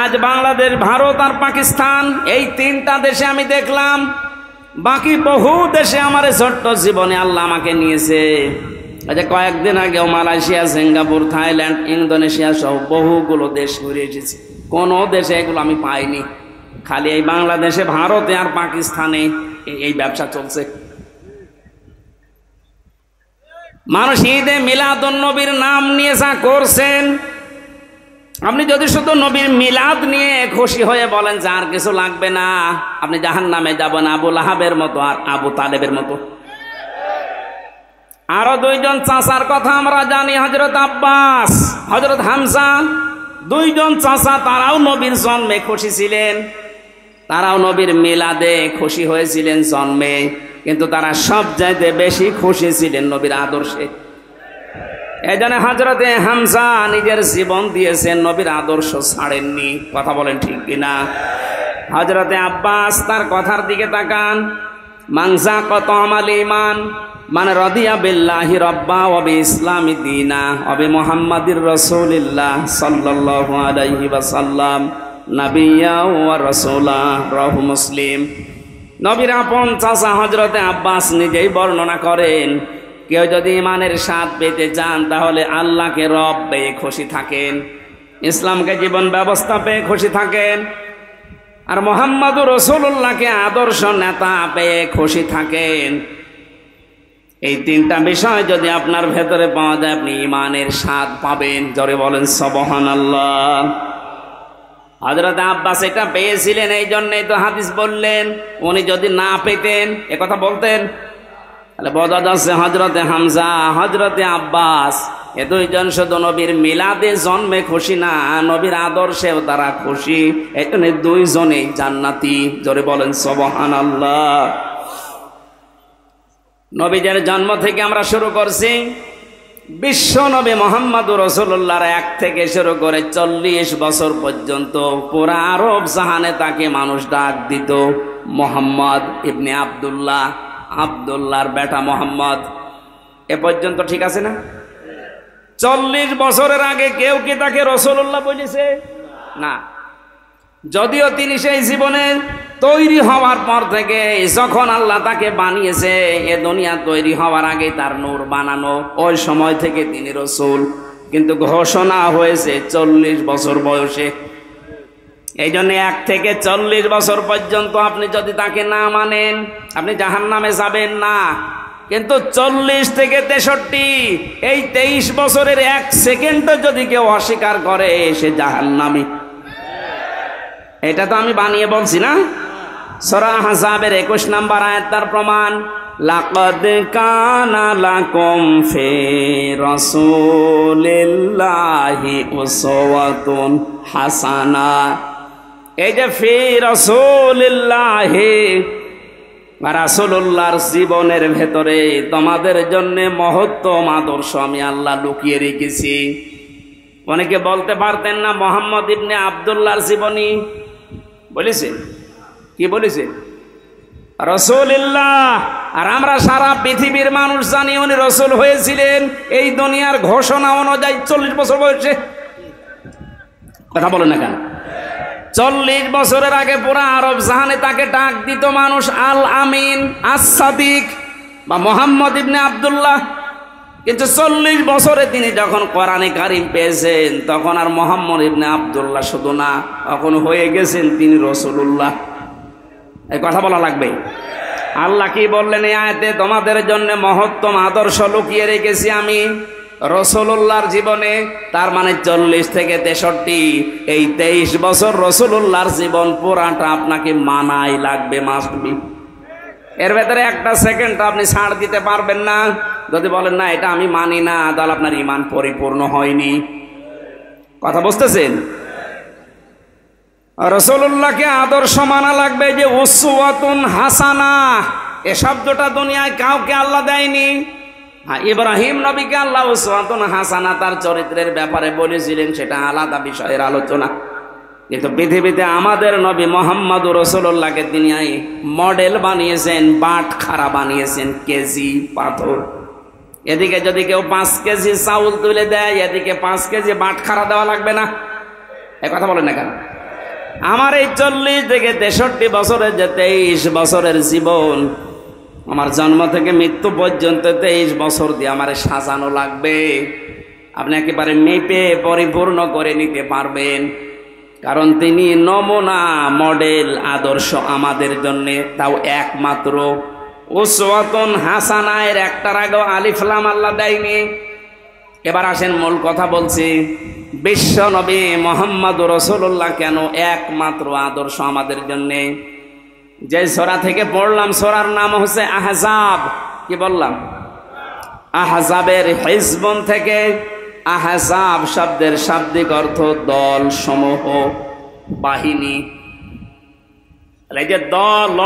S1: আজ বাংলাদেশ, ভারত আর পাকিস্তান, এই তিনটা দেশে আমি দেখলাম, বাকি বহু দেশে আমার ছোট্ট জীবনে আল্লাহ আমাকে নিয়েছে। কয়েকদিন আগেও মালয়েশিয়া, সিঙ্গাপুর, থাইল্যান্ড, ইন্দোনেশিয়া সহ বহুগুলো দেশ ঘুরে এসেছি, কোনো দেশে এগুলো আমি পাইনি। খালি এই বাংলাদেশে, ভারতে আর পাকিস্তানে এই ব্যবসা চলছে। মানুষ ঈদে মিলাদুন নবীর নাম নিয়ে যা করছেন, আপনি যদি শুধু নবীর মিলাদ নিয়ে খুশি হয়ে বলেন যে আর কিছু লাগবে না, আপনি জাহান্নামে যাবেন আবু লাহাবের মতো আর আবু তালেবের মতো। আরো দুইজন চাচার কথা আমরা জানি, হযরত আব্বাস, হযরত হামজা, দুইজন চাচা, তারাও নবীর জন্মে খুশি ছিলেন, তারাও নবীর মিলাদে খুশি হয়েছিলেন জন্মে, কিন্তু তারা সব চাইতে বেশি খুশি ছিলেন নবীর আদর্শে। এজন্য হযরতে হামজা নিজের জীবন দিয়েছেন, নবীর আদর্শ ছাড়েননি। কথা বলেন ঠিক কিনা? হযরতে আব্বাস, তার কথার দিকে তাকান, মানজা কত আমাল ঈমান মানে রাদিয়া বিল্লাহি রাব্বা ওয়া বিইসলামি দীনা ওয়া বিমুহাম্মাদির রাসূলিল্লাহ সাল্লাল্লাহু আলাইহি ওয়াসাল্লাম নাবিয়্যা ওয়া রাসূলা, রাহু মুসলিম। নবীর আপন চাচা হযরতে আব্বাস নিজেই বর্ণনা করেন, কেউ যদি ইমানের স্বাদ পেতে চান তাহলে আল্লাহকে রব পেয়ে খুশি থাকেন, ইসলামকে জীবন ব্যবস্থা পেয়ে খুশি থাকেন, আর মুহাম্মাদুর রাসূলুল্লাহকে আদর্শ নেতা পেয়ে খুশি থাকেন। এই তিনটা বিষয় যদি আপনার ভেতরে পাওয়া যায়, আপনি ইমানের স্বাদ পাবেন। জোরে বলেন সুবহানাল্লাহ। হযরত আব্বাস এটা পেয়েছিলেন, এই জন্যই তো হাদিস বললেন, উনি যদি না পেতেন এ কথা বলতেন, তাহলে বোঝা যাচ্ছে হযরতে হামজা, হযরতে আব্বাস, এ দুইজন শুধু নবীর মিলাদে জন্মে খুশি না, নবীর আদর্শেও তারা খুশি। এই জন্য দুইজনেই জান্নাতি। জোরে বলেন সুবহানাল্লাহ। নবীদের জন্ম থেকে আমরা শুরু করছি, বিশ্ব নবী মুহাম্মদুর রাসূলুল্লাহর 1 থেকে শুরু করে 40 বছর পর্যন্ত পুরা আরব জাহানে তাকে মানুষ ডাক দিত মুহাম্মদ ইবনে আব্দুল্লাহ, আব্দুল্লাহর বেটা মোহাম্মদ। এ পর্যন্ত ঠিক আছে না? 40 বছরের আগে কেউ কি তাকে রাসূলুল্লাহ বলেছে? না। যদিও তিনি সেই জীবনে তৈরি হওয়ার পর থেকে, যখন আল্লাহ তাকে বানিয়েছে, এ দুনিয়া তৈরি হওয়ার আগে তার নূর বানানো, ওই সময় থেকে তিনি রাসূল, কিন্তু ঘোষণা হয়েছে 40 বছর বয়সে। এই জন্য 1 থেকে 40 বছর পর্যন্ত আপনি যদি তাকে না মানেন আপনি জাহান্নামে যাবেন না। কিন্তু 40 থেকে 63 এই 23 বছরের 1 সেকেন্ডও যদি কেউ অস্বীকার করে সে জাহান্নামী। এটা তো আমি বানিয়ে বলছি না। সূরা আহজাবের 21 নম্বর আয়াত তার প্রমাণ। লাকাদ কানা লাকুম ফি রাসূলিল্লাহি উসওয়াতুন হাসানা। এই যে ফি রাসূলিল্লাহি, রাসূলুল্লাহর জীবনের ভেতরে তোমাদের জন্য মহত্তম আদর্শ আমি আল্লাহ লুকিয়ে রেখেছি। অনেকে বলতে পারতেন না মুহাম্মদ ইবনে আব্দুল্লাহর জীবনী বলেছে, কি বলেছে? রাসূলুল্লাহ। আর আমরা সারা পৃথিবীর মানুষ জানি উনি রাসূল হয়েছিলেন এই দুনিয়ার ঘোষণা অনুযায়ী 40 বছর বয়সে। কথা বলেন না কেন? 40 বছরের আগে পুরা আরব জাহানে তাকে ডাক দিত মানুষ আল আমিন, আস-সাদিক বা মুহাম্মদ ইবনে আব্দুল্লাহ। কিন্তু 40 বছরে তিনি যখন কোরআনে কারীম পেয়েছেন তখন আর মুহাম্মদ ইবনে আব্দুল্লাহ শুধু না, তখন হয়ে গেছেন তিনি রাসূলুল্লাহ। এই কথা বলা লাগবে। আল্লাহ কি বললেন এই আয়াতে? তোমাদের জন্য মহত্তম আদর্শ লুকিয়ে রেখেছি আমি রাসূলুল্লাহর জীবনে। তার মানে 40 থেকে 63 এই 23 বছর রাসূলুল্লাহর জীবন পুরাটা আপনাকে মানাই লাগবে, মাসবি। এর ভেতরে একটা সেকেন্ড আপনি ছাড় দিতে পারবেন না। যদি বলেন না এটা আমি মানি না, তাহলে আপনার ঈমান পরিপূর্ণ হয়নি। কথা বুঝতেছেন? রাসূলুল্লাহকে আদর্শ মানা লাগবে। যে উসওয়াতুন হাসানা এ শব্দটা দুনিয়ায় কাউকে আল্লাহ দেয়নি। হ্যাঁ, ইব্রাহিম নবীকে আল্লাহ উসওয়াতুন হাসানা তার চরিত্রের ব্যাপারে বলেছিলেন, সেটা আলাদা বিষয়ের আলোচনা। কিন্তু পৃথিবীতে আমাদের নবী মুহাম্মদুর রাসূলুল্লাহকে তিনি মডেল বানিয়েছেন, বাটখারা বানিয়েছেন, কেজি পাথর। এদিকে যদি কেউ 5 কেজি চাউল তুলে দেয়, এদিকে 5 কেজি বাটখারা দেওয়া লাগবে না? এ কথা বলেন না কেন? আমার এই 40 থেকে 63 বছরের যে 23 বছরের জীবন, আমার জন্ম থেকে মৃত্যু পর্যন্ত 23 বছর দিয়ে আমার সাজানো লাগবে। আপনি একেবারে মেপে পরিপূর্ণ করে নিতে পারবেন, কারণ তিনি নমুনা, মডেল, আদর্শ আমাদের জন্য। তাও একমাত্র উসওয়াতুন হাসানায়ের একটার আগেও আলিফ লাম আল্লাহ দেয়নি। এবার আসেন মূল কথা বলছি। বিশ্ব নবী মুহাম্মদুর রাসূলুল্লাহ কেন একমাত্র আদর্শ আমাদের জন্যে? যে সূরা থেকে পড়লাম, সূরার নাম হচ্ছে আহজাব। কি বললাম? আহজাবের হিজবুন থেকে। আহজাব শব্দের শাব্দিক অর্থ দল, সমূহ, বাহিনী। এই যে দল,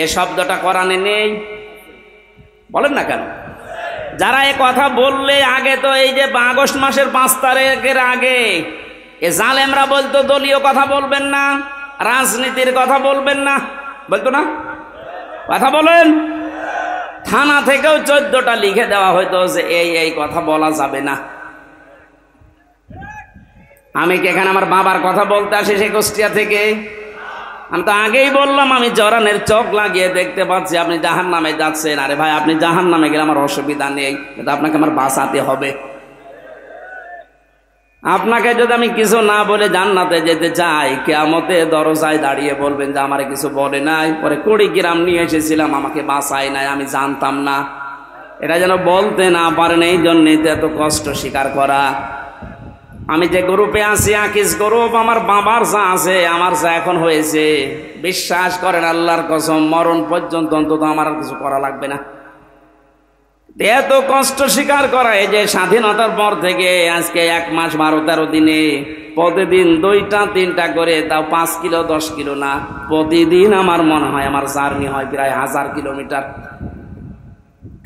S1: এ শব্দটা কোরআনে নেই। বলেন না কেন? যারা এ কথা বললে আগে তো এই যে আগস্ট মাসের 5 তারিখের আগে এ জালেমরা বলতো দলীয় কথা বলবেন না, রাজনীতির কথা বলবেন না, বলতো না? কথা বলেন। থানা থেকেও 14টা লিখে দেওয়া হয়তো যে এই কথা বলা যাবে না। আমি কি এখানে আমার বাবার কথা বলতে আসি সে কুষ্টিয়া থেকে? আমি তো আগেই বললাম আমি জরানের চোখ লাগিয়ে দেখতে পাচ্ছি আপনি জাহান্নামে যাচ্ছেন। আরে ভাই, আপনি জাহান্নামে গেলে আমার অসুবিধা নেই, কিন্তু আপনাকে আমার বাঁচাতে হবে। আপনাকে যদি আমি কিছু না বলে জান্নাতে যেতে চাই, কিয়ামতে দরজায় দাঁড়িয়ে বলবেন যে আমারে কিছু বলে নাই, পরে 20 গ্রাম নিয়ে এসেছিলাম, আমাকে বাঁচায় নাই, আমি জানতাম না। এটা যেন বলতে না পারেন, এই জন্যই তো এত কষ্ট স্বীকার করা। আমি যে গ্রুপে আছি, আকিস গ্রুপ, আমার বাবার যা আছে, আমার যা এখন হয়েছে, বিশ্বাস করেন আল্লাহর কসম, মরণ পর্যন্ত অন্তত আমার আর কিছু করা লাগবে না। এত কষ্ট স্বীকার করা। এই যে স্বাধীনতার পর থেকে আজকে 1 মাস 12-13 দিনে প্রতিদিন 2-3টা করে, তাও 5 কিলো 10 কিলো না, প্রতিদিন আমার মনে হয় আমার জার্নি হয় প্রায় 1000 কিলোমিটার।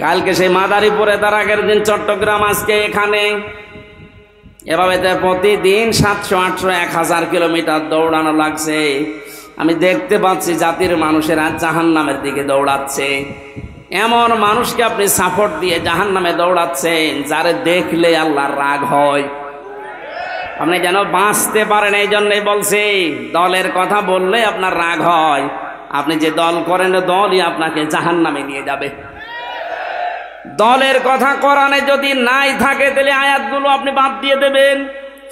S1: কালকে সেই মাদারীপুরে, তার আগের দিন চট্টগ্রাম, আজকে এখানে। এভাবে প্রতিদিন 700-800-1000 কিলোমিটার দৌড়ানো লাগছে। আমি দেখতে পাচ্ছি জাতির মানুষেরা জাহান্নামের দিকে দৌড়াচ্ছে। এমন মানুষকে আপনি সাপোর্ট দিয়ে জাহান্নামে দৌড়াচ্ছেন, যারে দেখলে আল্লাহর রাগ হয়। আপনি যেন বাঁচতে পারেন, এই জন্যই বলছি, দলের কথা বললে আপনার রাগ হয়। আপনি যে দল করেন, দলই আপনাকে জাহান্নামে নিয়ে যাবে। দলের কথা কোরআনে যদি নাই থাকে, তাহলে আয়াতগুলো আপনি বাদ দিয়ে দেবেন।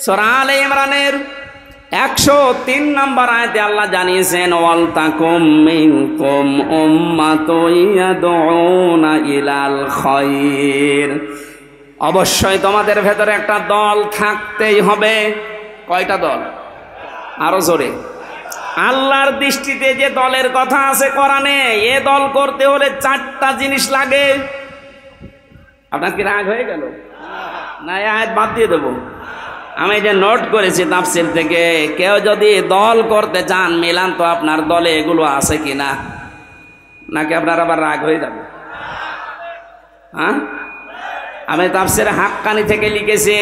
S1: সূরা আলে ইমরানের 103 নম্বর আয়াতে আল্লাহ জানিয়েছেন ওয়াল তাকুম মিনকুম উম্মাতুন ইয়াদউনা ইলাল খায়র, অবশ্যই তোমাদের ভেতরে একটা দল থাকতেই হবে। কয়টা দল? আরো জোরে। আল্লাহর দৃষ্টিতে যে দলের কথা আছে কোরআনে, এ দল করতে হলে 4টা জিনিস লাগে। আপনার কি রাগ হয়ে গেল? না এই আয়াত বাদ দিয়ে দেবো? আমি যে নোট করেছি তাফসীর থেকে, কেউ যদি দল করতে চান মিলান তো আপনার দলে এগুলো আছে কিনা, নাকি আপনার আবার রাগ হয়ে যাবে? হ্যাঁ, আমি তাফসীর হাক্কানি থেকে লিখেছি।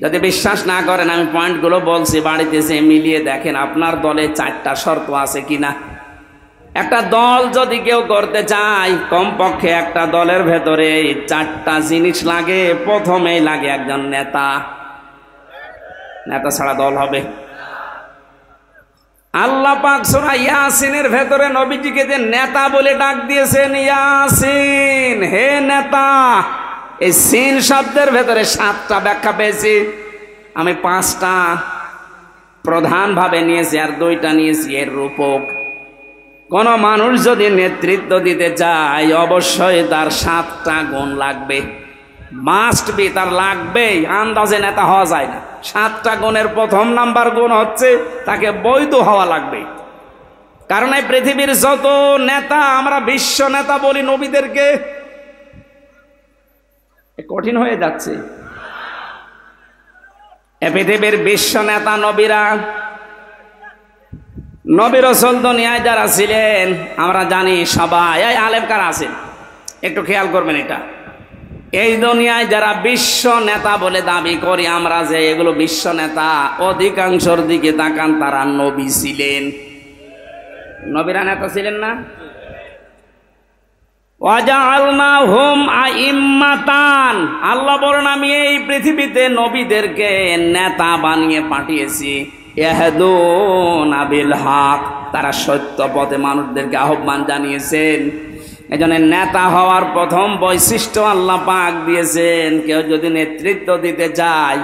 S1: যদি বিশ্বাস না করেন আমি পয়েন্টগুলো বলছি, বাড়িতে এসে মিলিয়ে দেখেন আপনার দলে 4টা শর্ত আছে কিনা। একটা দল যদি কেউ করতে চায়, কমপক্ষে একটা দলের ভেতরে 4টা জিনিস লাগে। প্রথমেই লাগে একজন নেতা। নেতা ছাড়া দল হবে? আল্লাহ পাক সূরা ইয়াসিনের ভেতরে নবীজিকে যে নেতা বলে ডাক দিয়েছেন, ইয়াসিন হে নেতা, এই সিন শব্দের ভেতরে 7টা ব্যাখ্যা পেয়েছি। আমি 5টা প্রধানভাবে নিয়েছি আর 2টা নিয়েছি এর রূপক। কোন মানুষ যদি নেতৃত্ব দিতে চায় অবশ্যই তার 7টা গুণ লাগবে, মাস্ট বি, তার লাগবেই। আন্দাজে নেতা হওয়া যায় না। 7টা গুণের প্রথম নাম্বার গুণ হচ্ছে তাকে বৈধ হওয়া লাগবে। কারণ এই পৃথিবীর যত নেতা, আমরা বিশ্ব নেতা বলি নবীদেরকে, কঠিন হয়ে যাচ্ছে। এ পৃথিবীর বিশ্ব নেতা নবীরা, নবী রাসূল দুনিয়ায় যারা ছিলেন আমরা জানি সবাই। এই আলেম কারা আছেন একটু খেয়াল করবেন। এটা এই দুনিয়ায় যারা বিশ্ব নেতা বলে দাবি করি আমরা যে এগুলো বিশ্ব নেতা, অধিকাংশের দিকে তাকান তারা নবী ছিলেন। নবীরা নেতা ছিলেন না? ওয়াজআলনাহুম আইম্মাতান, আল্লাহ বলেন আমি এই পৃথিবীতে নবীদেরকে নেতা বানিয়ে পাঠিয়েছি। ইয়াহদুনা বিল হক, তারা সত্য পথে মানুষদেরকে আহ্বান জানিয়েছেন। এজন্য নেতা হওয়ার প্রথম বৈশিষ্ট্য আল্লাহ পাক দিয়েছেন, কেউ যদি নেতৃত্ব দিতে চায়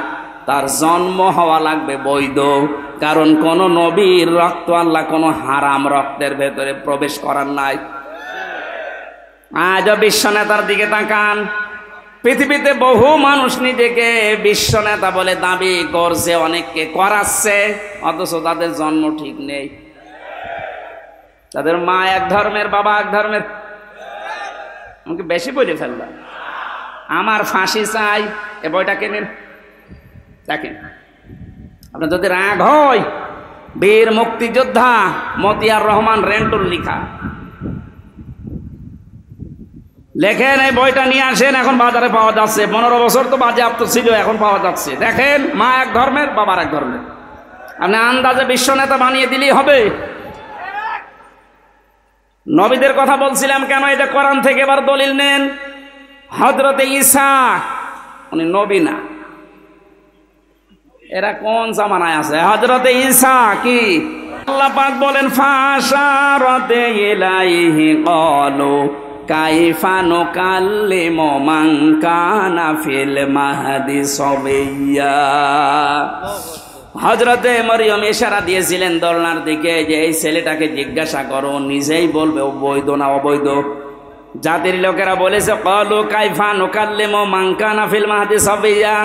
S1: তার জন্ম হওয়া লাগবে বৈধ। কারণ কোন নবীর রক্ত আল্লাহ কোন হারাম রক্তের ভেতরে প্রবেশ করার নাই। আজ বিশ্ব নেতার দিকে তাকান, পৃথিবীতে বহু মানুষ নিজেকে বিশ্ব নেতা বলে দাবি করছে, অনেককে করাচ্ছে, অথচ তাদের জন্ম ঠিক নেই। তাদের মা এক ধর্মের, বাবা এক ধর্মের। আমাকে বেশি বলে ফেললাম। আমার ফাঁসি চাই, এ বইটা কেনেন, দেখেন। আপনার যদি রাগ হয়, বীর মুক্তিযোদ্ধা মতিয়ার রহমান রেন্টুর লিখা, লেখেন এই বইটা নিয়ে আসেন। এখন বাজারে পাওয়া যাচ্ছে, 15 বছর তো বাজেয়াপ্ত ছিল, এখন পাওয়া যাচ্ছে। দেখেন, মা এক ধর্মের, বাবার এক ধর্মের। আপনি আন্দাজে বিশ্ব নেতা বানিয়ে দিলেই হবে। নবীদের কথা বলছিলাম কেন, এটা কোরআন থেকে এবার দলিল নেন। হযরতে ঈসা উনি নবী না, এরা কোন জামানায় আছে? হযরতে ঈসা কি আল্লাহ পাক বলেন ফাশারাতে ইলাইহি ক্বালু কাইফা নুকাল্লিমু মান কানা ফিল মাহদি সাবিয়্যা। হযরতে মরিয়ম ইশারা দিয়েছিলেন দোলনার দিকে যে এই ছেলেটাকে জিজ্ঞাসা করো, নিজেই বলবে ও বৈধ না অবৈধ। জাতির লোকেরা বলেছে ক্বালু কাইফা নুকাল্লিমু মান কানা ফিল মাহদি সাবিয়্যা,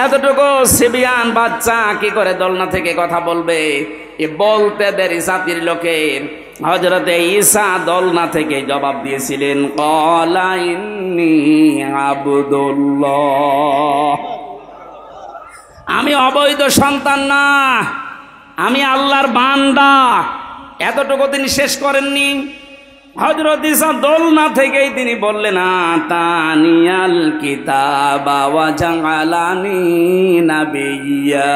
S1: এতটুকু সিবিয়ান বাচ্চা কি করে দোলনা থেকে কথা বলবে? এ বলতে দেরি জাতির লোকের। হযরতে ঈসা দোলনা থেকে জবাব দিয়েছিলেন ক্বালা ইন্নী আবদুল্লাহ, আমি অবৈধ সন্তান না, আমি আল্লাহর বান্দা। এতটুকু তিনি শেষ করেননি। হযরত ঈসা দোলনা থেকেই তিনি বললেন আতানিয়াল কিতাবা ওয়া জাআলানি নাবিয়্যা,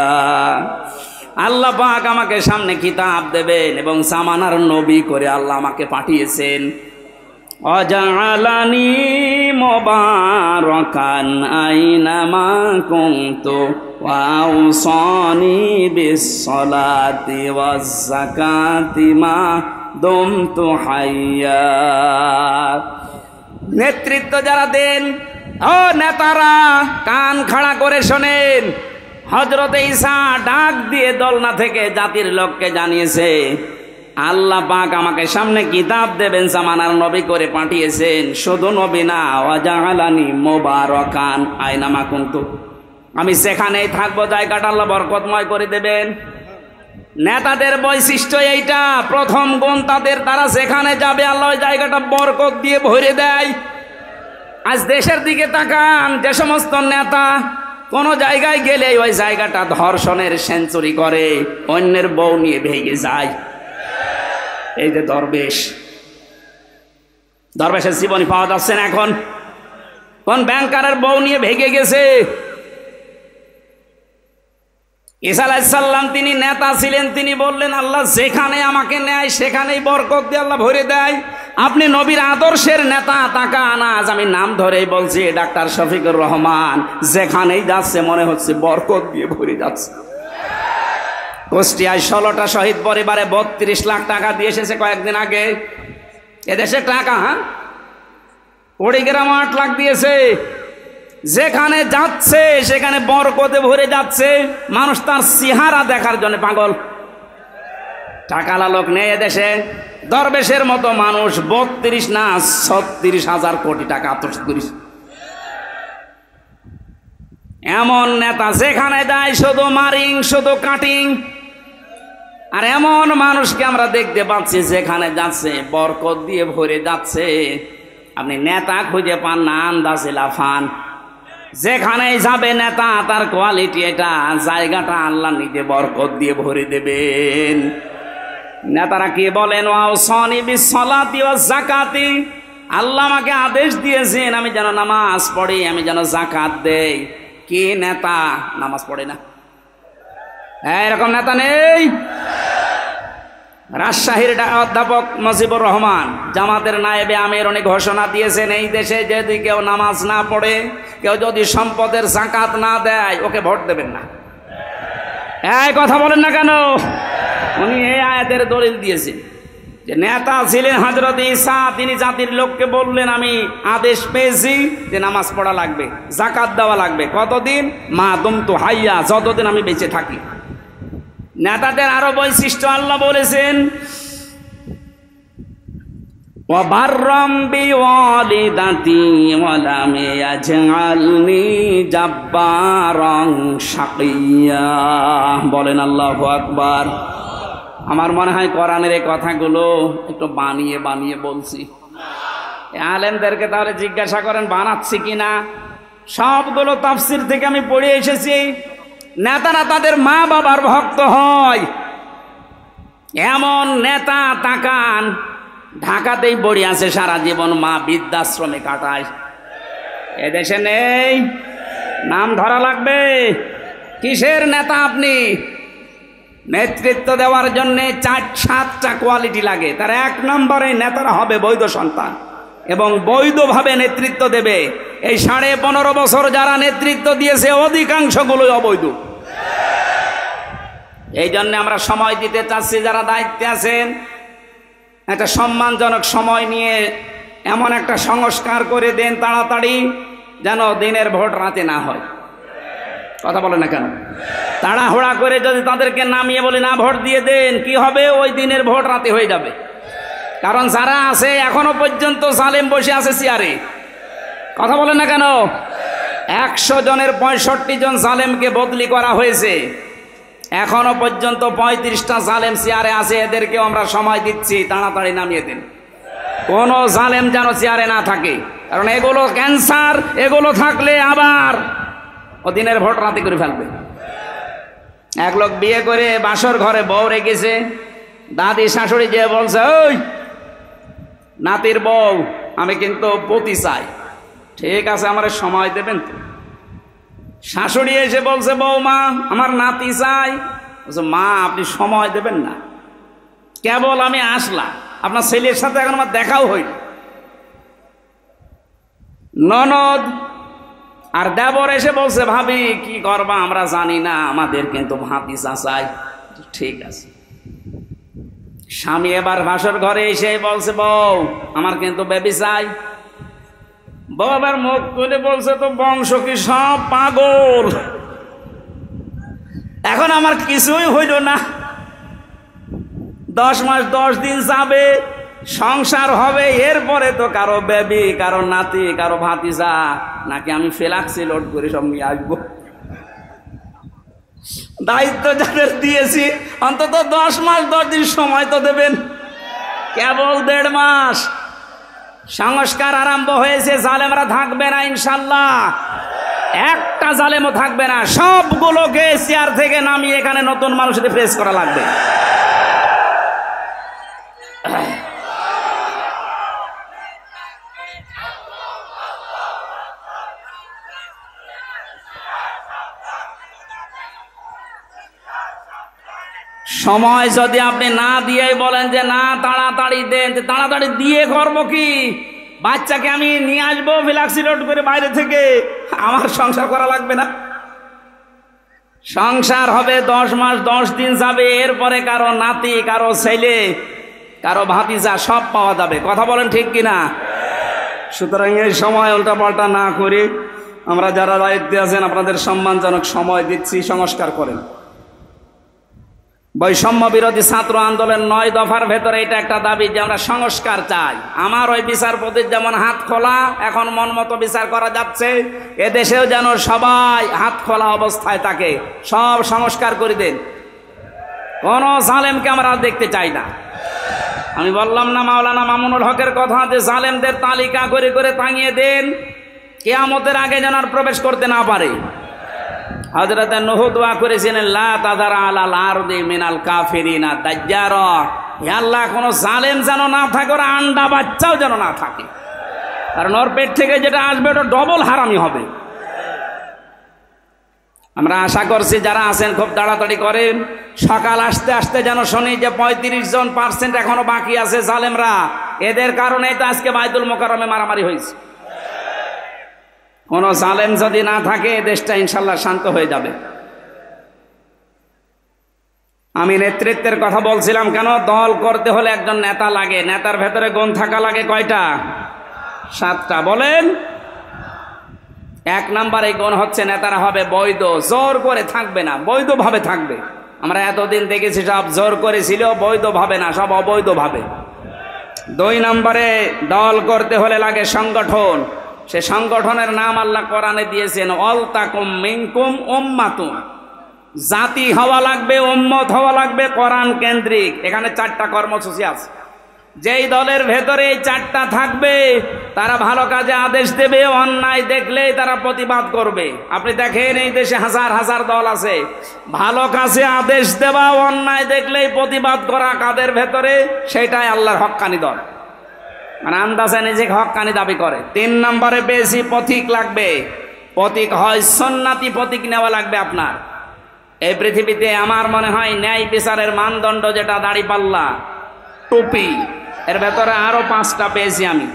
S1: আল্লাহ পাক আমাকে সামনে কিতাব দেবেন এবং জামানার নবী করে আল্লাহ আমাকে পাঠিয়েছেন। ওয়া জাআলানি মুবারাকান আইনামা কুনতু ওয়া আওসানি বিস সালাতি ওয়াজ যাকাতি মা দুমতু হাইয়া। নেতৃত্ব যারা দেন, ও নেতারা কান খাড়া করে শোনেন, হযরতে ঈসা ডাক দিয়ে দোলনা থেকে জাতির লোককে জানিয়েছে, আল্লাহ পাক আমাকে সামনে কিতাব দেবেন, জামানার নবী করে পাঠিয়েছেন। শুধু নবী না, ওয়াজআলানি মুবারাকান আইনামা কুনতু, আমি সেখানেই থাকবো, জায়গাটা আল্লাহ বরকতময় করে দেবেন। নেতাদের বৈশিষ্ট্য এইটা, প্রথম গুণ তাদের, তারা যেখানে যাবে আল্লাহ ওই জায়গাটা বরকত দিয়ে ভরে দেয়। আজ দেশের দিকে তাকান, যে সমস্ত নেতা কোন জায়গায় গেলে ওই জায়গাটা ধর্ষণের সেঞ্চুরি করে, অন্যের বউ নিয়ে ভেঙে যায়। এই যে দরবেশের জীবনী পাওয়া যাচ্ছে না এখন। কোন ব্যাংকারের বউ নিয়ে ভেঙে গেছে। ঈসা আলাইহিস সালাম তিনি নেতা ছিলেন, তিনি বললেন আল্লাহ যেখানে আমাকে নেয় সেখানেই বরকত দিয়ে আল্লাহ ভরে দেয়। আপনি নবীর আদর্শের নেতা, তাকান আজ আমি নাম ধরেই বলছি, ডাক্তার শফিকুর রহমান যেখানেই যাচ্ছে মনে হচ্ছে বরকত দিয়ে ভরে যাচ্ছে। কুষ্টিয়ায় 16টা শহীদ পরিবারে 32 লাখ টাকা দিয়ে এসেছে কয়েকদিন আগে। এদেশে টাকা, কুড়িগ্রাম 8 লাখ দিয়েছে। যেখানে যাচ্ছে সেখানে বরকতে ভরে যাচ্ছে। মানুষ তার চেহারা দেখার জন্য পাগল। টাকালা লোক নেই এদেশে। দরবেশের মতো মানুষ 32 না 36,000 কোটি টাকা আত্মসাৎ করেছে। এমন নেতা যেখানে যায় শুধু মারিং, শুধু কাটিং। আর এমন মানুষকে আমরা দেখতে পাচ্ছি যেখানে যাচ্ছে বরকত দিয়ে ভরে যাচ্ছে। আপনি নেতা খুঁজে পান না, আন্দাজে লাফান। যেখানে যাবে নেতা, তার কোয়ালিটি এটা, জায়গাটা আল্লাহ নিজে বরকত দিয়ে ভরে দেবেন। নেতারা কি বলেন, ওয়াউসানি বিসসালাতি ওয়াজ যাকাতি, আল্লাহ আমাকে আদেশ দিয়েছেন আমি যেন নামাজ পড়ি, আমি যেন যাকাত দেই। কি নেতা নামাজ পড়ে না? এরকম নেতা নেই। রাজশাহীর অধ্যাপক মুজিবুর রহমান জামাতের নায়েবে আমির উনি ঘোষণা দিয়েছেন, এই দেশে যদি কেউ নামাজ না পড়ে, কেউ যদি সম্পদের যাকাত না দেয়, ওকে ভোট দেবেন না। এই কথা বলেন না কেন? উনি এই আয়াতের দলিল দিয়েছেন যে নেতা ছিলেন হযরত ঈসা, তিনি জাতির লোককে বললেন আমি আদেশ পেয়েছি যে নামাজ পড়া লাগবে, যাকাত দেওয়া লাগবে। কতদিন? মা দুমতু হাইয়া, যতদিন আমি বেঁচে থাকি। নেতাদের আরো বৈশিষ্ট্য আল্লাহ বলেছেন, ওয়াবাররাম বিওয়ালিদাতি ওয়ালাম ইয়াজআলনি জাব্বারান শাকিয়্যা। বলেন আল্লাহু আকবার। আমার মনে হয় কোরআনের এই কথাগুলো একটু বানিয়ে বানিয়ে বলছি। আলেমদেরকে তাহলে জিজ্ঞাসা করেন বানাচ্ছি কিনা। সবগুলো তাফসীর থেকে আমি পড়ে এসেছি। নেতারা তাদের মা বাবার ভক্ত হয়। এমন নেতা তাকান, ঢাকাতেই পড়ে আছে সারা জীবন, মা বৃদ্ধাশ্রমে কাটায়। এদেশে নেই। নাম ধরা লাগবে। কিসের নেতা আপনি? নেতৃত্ব দেওয়ার জন্য 4-7টা কোয়ালিটি লাগে। তার 1 নম্বরে নেতারা হবে বৈধ সন্তান এবং বৈধভাবে নেতৃত্ব দেবে। এই 15.5 বছর যারা নেতৃত্ব দিয়েছে অধিকাংশগুলোই অবৈধ। এই জন্য আমরা সময় দিতে চাচ্ছি, যারা দায়িত্বে আছেন একটা সম্মানজনক সময় নিয়ে এমন একটা সংস্কার করে দেন তাড়াতাড়ি, যেন দিনের ভোট রাতে না হয়। কথা বলে না কেন? তাড়াহুড়া করে যদি তাদেরকে নামিয়ে বলি না ভোট দিয়ে দেন, কি হবে? ওই দিনের ভোট রাতে হয়ে যাবে। কারণ যারা আছে এখনো পর্যন্ত জালেম বসে আছে চেয়ারে। কথা বলে না কেন? 100 জনের 65 জন জালেমকে বদলি করা হয়েছে। এখনো পর্যন্ত 35টা জালেম চেয়ারে আছে। এদেরকেও আমরা সময় দিচ্ছি, তাড়াতাড়ি নামিয়ে দেন। কোন জালেম যেন চেয়ারে না থাকে, কারণ এগুলো ক্যান্সার। এগুলো থাকলে আবার দিনের ভোট রাতে করে ফেলবে। এক লোক বিয়ে করে বাসর ঘরে বউ রেখেছে। দাদি শাশুড়ি যে বলছে, ওই নাতির বউ আমি কিন্তু পতি চাই। ঠিক আছে, আমার সময় দেবেন তো? শাশুড়ি এসে বলছে, বৌমা আমার নাতি চাই। বলছে, মা আপনি সময় দেবেন না? কেবল আমি আসলাম, আপনার ছেলের সাথে এখন আমার দেখাও হইল। ননদ আর দেবর এসে বলছে, ভাবি কি করবা আমরা জানি না, আমাদের কিন্তু ভাতিজা চাই। ঠিক আছে। স্বামী এবার বাসর ঘরে এসে বলছে, বউ আমার কিন্তু বেবি চাই। বউ আবার মুখ তুলে বলছে, তো বংশ কি সব পাগল? এখন আমার কিছুই হইল না, 10 মাস 10 দিন যাবে, সংসার হবে, এরপরে তো কারো বেবি, কারো নাতি, কারো ভাতিজা, নাকি আমি ফ্লাক্সি লোড করে সব নিয়ে আসবো? দায়িত্ব যাদের দিয়েছি অন্তত 10 মাস 10 দিন সময় তো দেবেন, কেবল 1.5 মাস। সংস্কার আরম্ভ হয়েছে, জালেমরা থাকবে না ইনশাল্লাহ, একটা জালেমও থাকবে না, সবগুলোকে চেয়ার থেকে নামিয়ে এখানে নতুন মানুষদের ফ্রেশ করা লাগবে। সময় যদি আপনি না দিয়েই বলেন যে না তাড়াতাড়ি দেন, তাড়াতাড়ি দিয়ে করবো কি? বাচ্চাকে আমি নিয়ে আসবো ফ্লাক্সি লোড করে বাইরে থেকে, আমার সংসার করা লাগবে না? সংসার হবে 10 মাস 10 দিন যাবে, এরপরে কারো নাতি, কারো ছেলে, কারো ভাতিজা সব পাওয়া যাবে। কথা বলেন ঠিক কিনা? সুতরাং এই সময় উল্টাপাল্টা না করে আমরা যারা দায়িত্বে আছেন আপনাদের সম্মানজনক সময় দিচ্ছি, সংস্কার করেন। বৈষম্য বিরোধী ছাত্র আন্দোলন 9 দফার ভেতরে এটা একটা দাবি যে আমরা সংস্কার চাই। আমার ওই বিচারপতির যেমন হাত খোলা, এখন মন মতো বিচার করা যাচ্ছে, এদেশেও যেন সবাই হাত খোলা অবস্থায় থাকে, সব সংস্কার করে দেন। কোন জালেমকে আমরা দেখতে চাই না। আমি বললাম না মাওলানা মামুনুল হকের কথা, যে জালেমদের তালিকা করে করে টাঙিয়ে দেন, কিয়ামতের আগে যেন আর প্রবেশ করতে না পারে। হযরত নূহ দোয়া করেছিলেন, লা তাযার আলাল আরদি মিনাল কাফিরিনা দাজ্জারা, হে আল্লাহ কোন জালেম যেন না থাকে, ওর আন্ডা বাচ্চাও যেন না থাকে, কারণ ওর পেট থেকে যেটা আসবে ওটা ডবল হারামি হবে। আমরা আশা করছি যারা আছেন খুব তাড়াতাড়ি করেন, সকাল আসতে আসতে যেন শুনি যে 35% এখনো বাকি আছে জালেমরা, এদের কারণে তো আজকে বাইতুল মোকাররমে মারামারি হয়েছে। কোন জালেম যদি না থাকে দেশটা ইনশাল্লাহ শান্ত হয়ে যাবে। আমি নেতৃত্বের কথা বলছিলাম কেন? দল করতে হলে একজন নেতা লাগে, নেতার ভেতরে গুণ থাকা লাগে কয়টা? 7টা। বলেন। 1 নম্বরে গুণ হচ্ছে নেতারা হবে বৈধ, জোর করে থাকবে না, বৈধভাবে থাকবে। আমরা এতদিন দেখেছি সব জোর করে ছিল, বৈধভাবে না, সব অবৈধভাবে। 2 নম্বরে দল করতে হলে লাগে সংগঠন, সে সংগঠনের নাম আল্লাহ কোরআনে দিয়েছেন, ওয়ালতাকুম মিনকুম উম্মাতুন, জাতি হওয়া লাগবে, উম্মত হওয়া লাগবে কোরআন কেন্দ্রিক। এখানে 4টা কর্মসূচি আছে, যেই দলের ভেতরে এই 4টা থাকবে তারা ভালো কাজে আদেশ দেবে, অন্যায় দেখলেই তারা প্রতিবাদ করবে। আপনি দেখেন এই দেশে হাজার হাজার দল আছে, ভালো কাজে আদেশ দেওয়া, অন্যায় দেখলেই প্রতিবাদ করা কাদের ভেতরে? সেটাই আল্লাহর হক্কানি দল, মানে আন্দাজে নিজেকে হক্কানি দাবি করে। 3 নম্বরে বেশি পথিক লাগবে, পথিক হয় সুন্নতি পথিক নেওয়া লাগবে আপনার। এই পৃথিবীতে আমার মনে হয় ন্যায় বিচারের মানদণ্ড যেটা দাড়িপাল্লা, টুপি, এর ভেতরে আরো 5টা পেয়েছি আমি।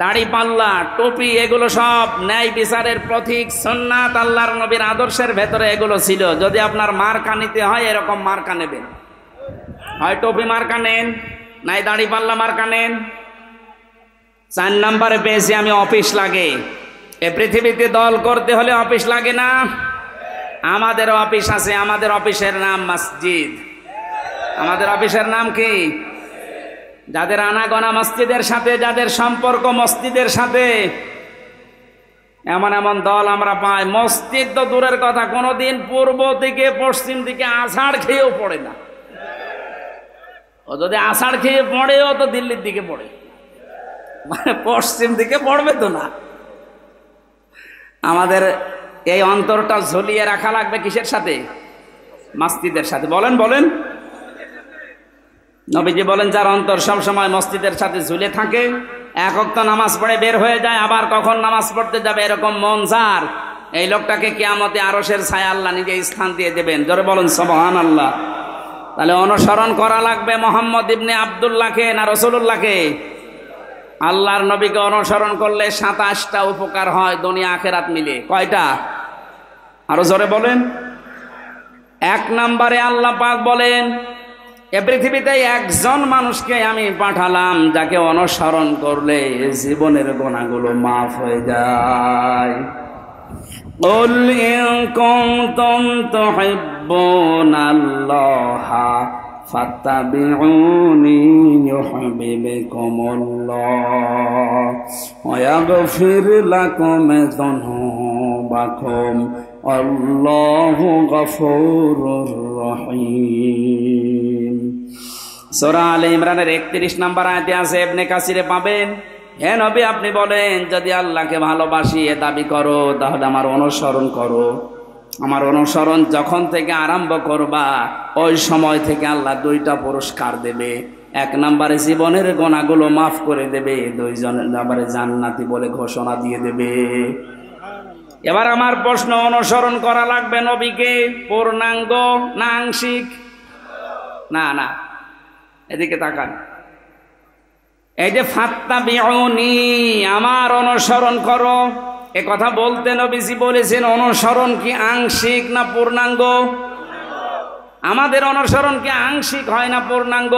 S1: দাড়িপাল্লা, টুপি, এগুলো সব ন্যায় বিচারের প্রতীক, সুন্নাত, আল্লাহর নবীর আদর্শের ভেতরে এগুলো ছিল। যদি আপনার মার্কা নিতে হয় এরকম মার্কা নেবেন, হয় টুপি মার্কা নেন, নাই দাড়িপাল্লা মার্কা নেন। 4 নম্বরে পেয়েছি আমি অফিস লাগে। এ পৃথিবীতে দল করতে হলে অফিস লাগে না? আমাদের অফিস আছে, আমাদের অফিসের নাম মসজিদ। আমাদের অফিসের নাম কি? যাদের আনাগোনা মসজিদের সাথে, যাদের সম্পর্ক মসজিদের সাথে, এমন এমন দল আমরা পাই, মসজিদ তো দূরের কথা, কোনোদিন পূর্ব দিকে পশ্চিম দিকে আষাঢ় খেয়েও পড়ে না। ও যদি আষাঢ় খেয়ে পড়েও তো দিল্লির দিকে পড়ে, মানে পশ্চিম দিকে পড়বে তো না। আমাদের এই অন্তরটা ঝুলিয়ে রাখা লাগবে কিসের সাথে? মসজিদের সাথে। বলেন বলেন। নবীজি বলেন যার অন্তর সবসময় মসজিদের সাথে ঝুলে থাকে, 1 ওয়াক্ত নামাজ পড়ে বের হয়ে যায়, আবার কখন নামাজ পড়তে যাবে এরকম মন যার, এই লোকটাকে কিয়ামতে আরশের ছায়া আল্লাহ নিজে স্থান দিয়ে দেবেন। জোরে বলেন সুবহানাল্লাহ। তাহলে অনুসরণ করা লাগবে মুহাম্মদ ইবনে আব্দুল্লাহকে না রাসূলুল্লাহকে? আল্লাহর নবীকে অনুসরণ করলে 27টা উপকার হয় দুনিয়া আখেরাত মিলে। কয়টা? আরো জোরে বলেন। 1 নম্বরে আল্লাহ পাক বলেন, এ পৃথিবীতে একজন মানুষকে আমি পাঠালাম যাকে অনুসরণ করলে জীবনের গুনাহগুলো মাফ হয়ে যায়। قل إن كنتم تحبون الله فاتبعوني يحببكم الله ويغفر لكم ذنوبكم والله غفور رحيم। সূরা আলে ইমরানের 31 নম্বর আয়াতে আছে, ইবনে কাসিরে পাবেন, হে নবী আপনি বলেন যদি আল্লাহকে ভালোবাসি এ দাবি করো তাহলে আমার অনুসরণ করো। আমার অনুসরণ যখন থেকে আরম্ভ করবা ওই সময় থেকে আল্লাহ দুইটা পুরস্কার দেবে। এক নম্বরে জীবনের গুনাহগুলো মাফ করে দেবে, দুই নম্বরে জান্নাতি বলে ঘোষণা দিয়ে দেবে। এবার আমার প্রশ্ন, অনুসরণ করা লাগবে নবীকে পূর্ণাঙ্গ না আংশিক? না না, এদিকে তাকান। এই যে ফাত্তাবিউনি, আমার অনুসরণ করো, এ কথা বলতে নবীজি বলেছেন অনুসরণ কি আংশিক না পূর্ণাঙ্গ? আমাদের অনুসরণ কি আংশিক হয় না পূর্ণাঙ্গ?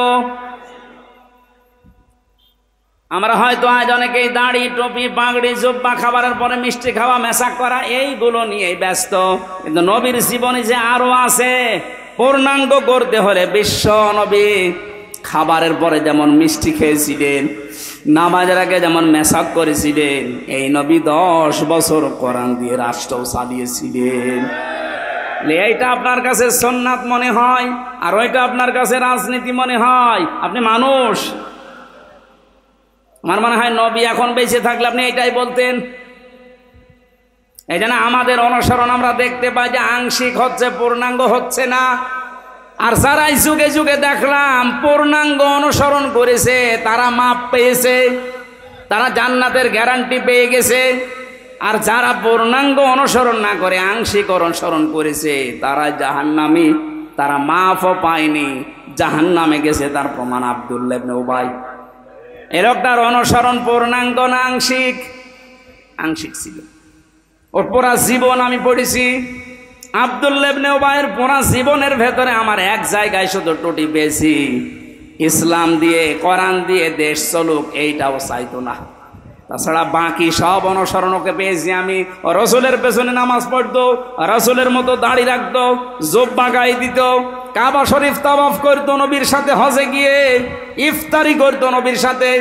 S1: আমরা হয়তো আজ অনেকেই দাড়ি টুপি পাগড়ি জুব্বা, খাবারের পরে মিষ্টি খাওয়া মেশাক করা এইগুলো নিয়ে ব্যস্ত, কিন্তু নবীর জীবনে যে আরো আছে পূর্ণাঙ্গ করতে হলে বিশ্ব নবী খাবারের পরে যেমন মিষ্টি খেয়েছিলেন, নামাজের আগে যেমন মেশাক করেছিলেন, এই নবী 10 বছর কোরআন দিয়ে রাষ্ট্র চালিয়েছিলেন। এইটা আপনার কাছে সুন্নাত মনে হয় আর ওইটা আপনার কাছে রাজনীতি মনে হয়। আপনি মানুষ, আমার মনে হয় নবী এখন বেঁচে থাকলে আপনি এটাই বলতেন। এই জন্য আমাদের অনুসরণ আমরা দেখতে পাই যে আংশিক হচ্ছে, পূর্ণাঙ্গ হচ্ছে না। আর যারাই যুগে যুগে দেখলাম পূর্ণাঙ্গ অনুসরণ করেছে তারা মাপ পেয়েছে, তারা জান্নাতের গ্যারান্টি পেয়ে গেছে। আর যারা পূর্ণাঙ্গ অনুসরণ না করে আংশিক অনুসরণ করেছে তারা জাহান্নামী, তারা মাফও পায়নি, জাহান্নামে গেছে। তার প্রমাণ আব্দুল্লাহ ইবনে উবাই। এই লোকটার অনুসরণ পূর্ণাঙ্গ না আংশিক? আংশিক ছিল। ওর পুরা জীবন আমি পড়েছি। আব্দুল্লাহ ইবনে উবাইয়ের পুরা জীবনের ভেতরে আমার এক জায়গায় শুধু টুটি পেয়েছি, ইসলাম দিয়ে কোরআন দিয়ে দেশ চলুক, এইটাও চাইতো না। তাছাড়া বাকি সব অনুসরণ ওকে পেয়েছি আমি। রসুলের পেছনে নামাজ পড়তো, রসুলের মতো দাড়ি রাখতো, জুব্বা গায়ে দিত, কাবা শরীফ তাওয়াফ করতো নবীর সাথে, হজে গিয়ে ইফতারি করতো নবীর সাথে।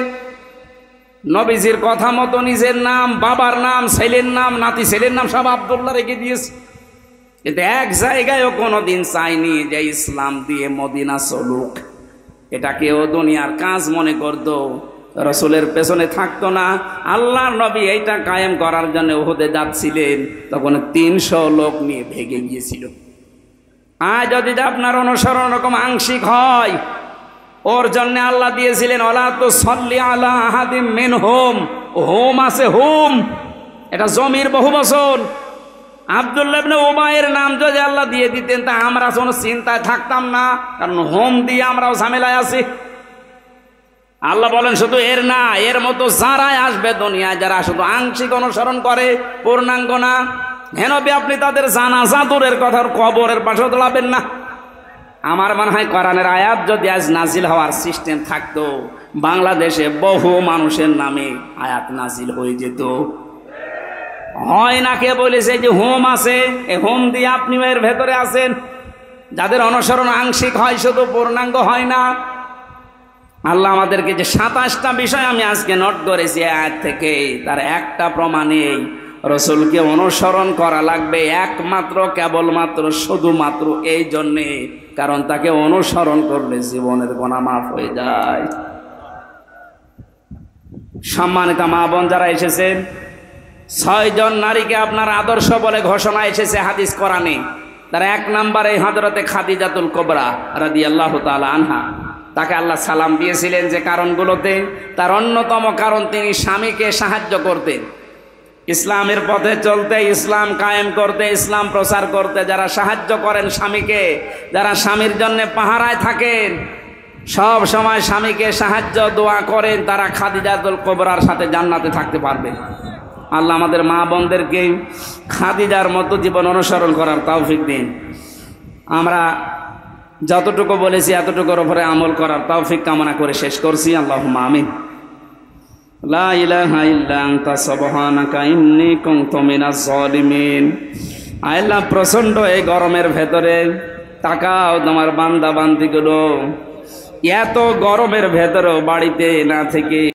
S1: নবীজির কথা মতো নিজের নাম, বাবার নাম, ছেলের নাম, নাতি ছেলের নাম সব আব্দুল্লাহ রেখে দিয়েছে। কিন্তু এক জায়গায়ও কোনোদিন চাইনি যে ইসলাম দিয়ে মদিনা চলুক। এটা কেউ দুনিয়ার কাজ মনে করতো, রসুলের পেছনে থাকতো না। আল্লাহর নবী এইটা কায়েম করার জন্য উহুদে যাচ্ছিলেন, তখন 300 লোক নিয়ে ভেগে গিয়েছিল। আজ যদি আপনার অনুসরণ রকম আংশিক হয়, ওর জন্য আল্লাহ দিয়েছিলেন ওয়ালা তুসাল্লি আলা আহাদিম মিনহুম, হোম আছে হোম, এটা জমির বহুবচন। আব্দুল্লাহ ইবনে উবাইয়ের নাম যদি আল্লাহ দিয়ে দিতেন তা আমরা কোনো চিন্তায় থাকতাম না, কারণ হোম দিয়ে আমরাও ঝামেলায় আছি। আল্লাহ বলেন শুধু এর না, এর মতো যারাই আসবে দুনিয়ায়, যারা শুধু আংশিক অনুসরণ করে পূর্ণাঙ্গ না, হেন আপনি তাদের জানাজা দূরের কথার কবরের পাশে তোলাবেন না। আমার মনে হয় কোরআনের আয়াত যদি আজ নাজিল হওয়ার সিস্টেম থাকতো, বাংলাদেশে বহু মানুষের নামে আয়াত নাজিল হয়ে যেত। হয় না, কে বলেছে যে হোম আছে, এই হোম দিয়ে আপনি এর ভেতরে আছেন। যাদের অনুসরণ আংশিক হয়, শুধু পূর্ণাঙ্গ হয় না। আল্লাহ আমাদেরকে যে 27টা বিষয় আমি আজকে নোট করেছি আয়াত থেকে, তার একটা প্রমাণেই রসুলকে অনুসরণ করা লাগবে একমাত্র, কেবলমাত্র, শুধুমাত্র এই জন্যে, কারণ তাকে অনুসরণ করলে জীবনের গুনাহ মাফ হয়ে যায়। সম্মানিত মা বোন যারা এসেছেন, 6 জন নারীকে আপনার আদর্শ বলে ঘোষণা এসেছে হাদিস কোরআনে। তার 1 নম্বরে হযরতে খাদিজাতুল কুবরা রাদিয়াল্লাহু তাআলা আনহা। তাকে আল্লাহ সালাম দিয়েছিলেন যে কারণগুলোতে, তার অন্যতম কারণ তিনি স্বামীকে সাহায্য করতেন। ইসলামের পথে চলতে, ইসলাম কায়েম করতে, ইসলাম প্রচার করতে যারা সাহায্য করেন স্বামীকে, যারা স্বামীর জন্য পাহারায় থাকেন, সব সময় স্বামীকে সাহায্য দোয়া করেন, তারা খাদিজাতুল কুবরার সাথে জান্নাতে থাকতে পারবে। আল্লাহ আমাদের মা বোনদেরকে খাদিজার মতো জীবন অনুসরণ করার তৌফিক দিন। আমরা যতটুকু বলেছি এতটুকুর উপরে আমল করার তৌফিক কামনা করে শেষ করছি। আল্লাহুম্মা আমিন। লা ইলাহা ইল্লা আনতা সুবহানাকা ইন্নী কুনতু মিনাজ জালিমিন। আল্লাহ প্রচন্ড এই গরমের ভেতরে তাকাও তোমার বান্দা বান্দিগুলো, এত গরমের ভেতরেও বাড়িতে না থেকে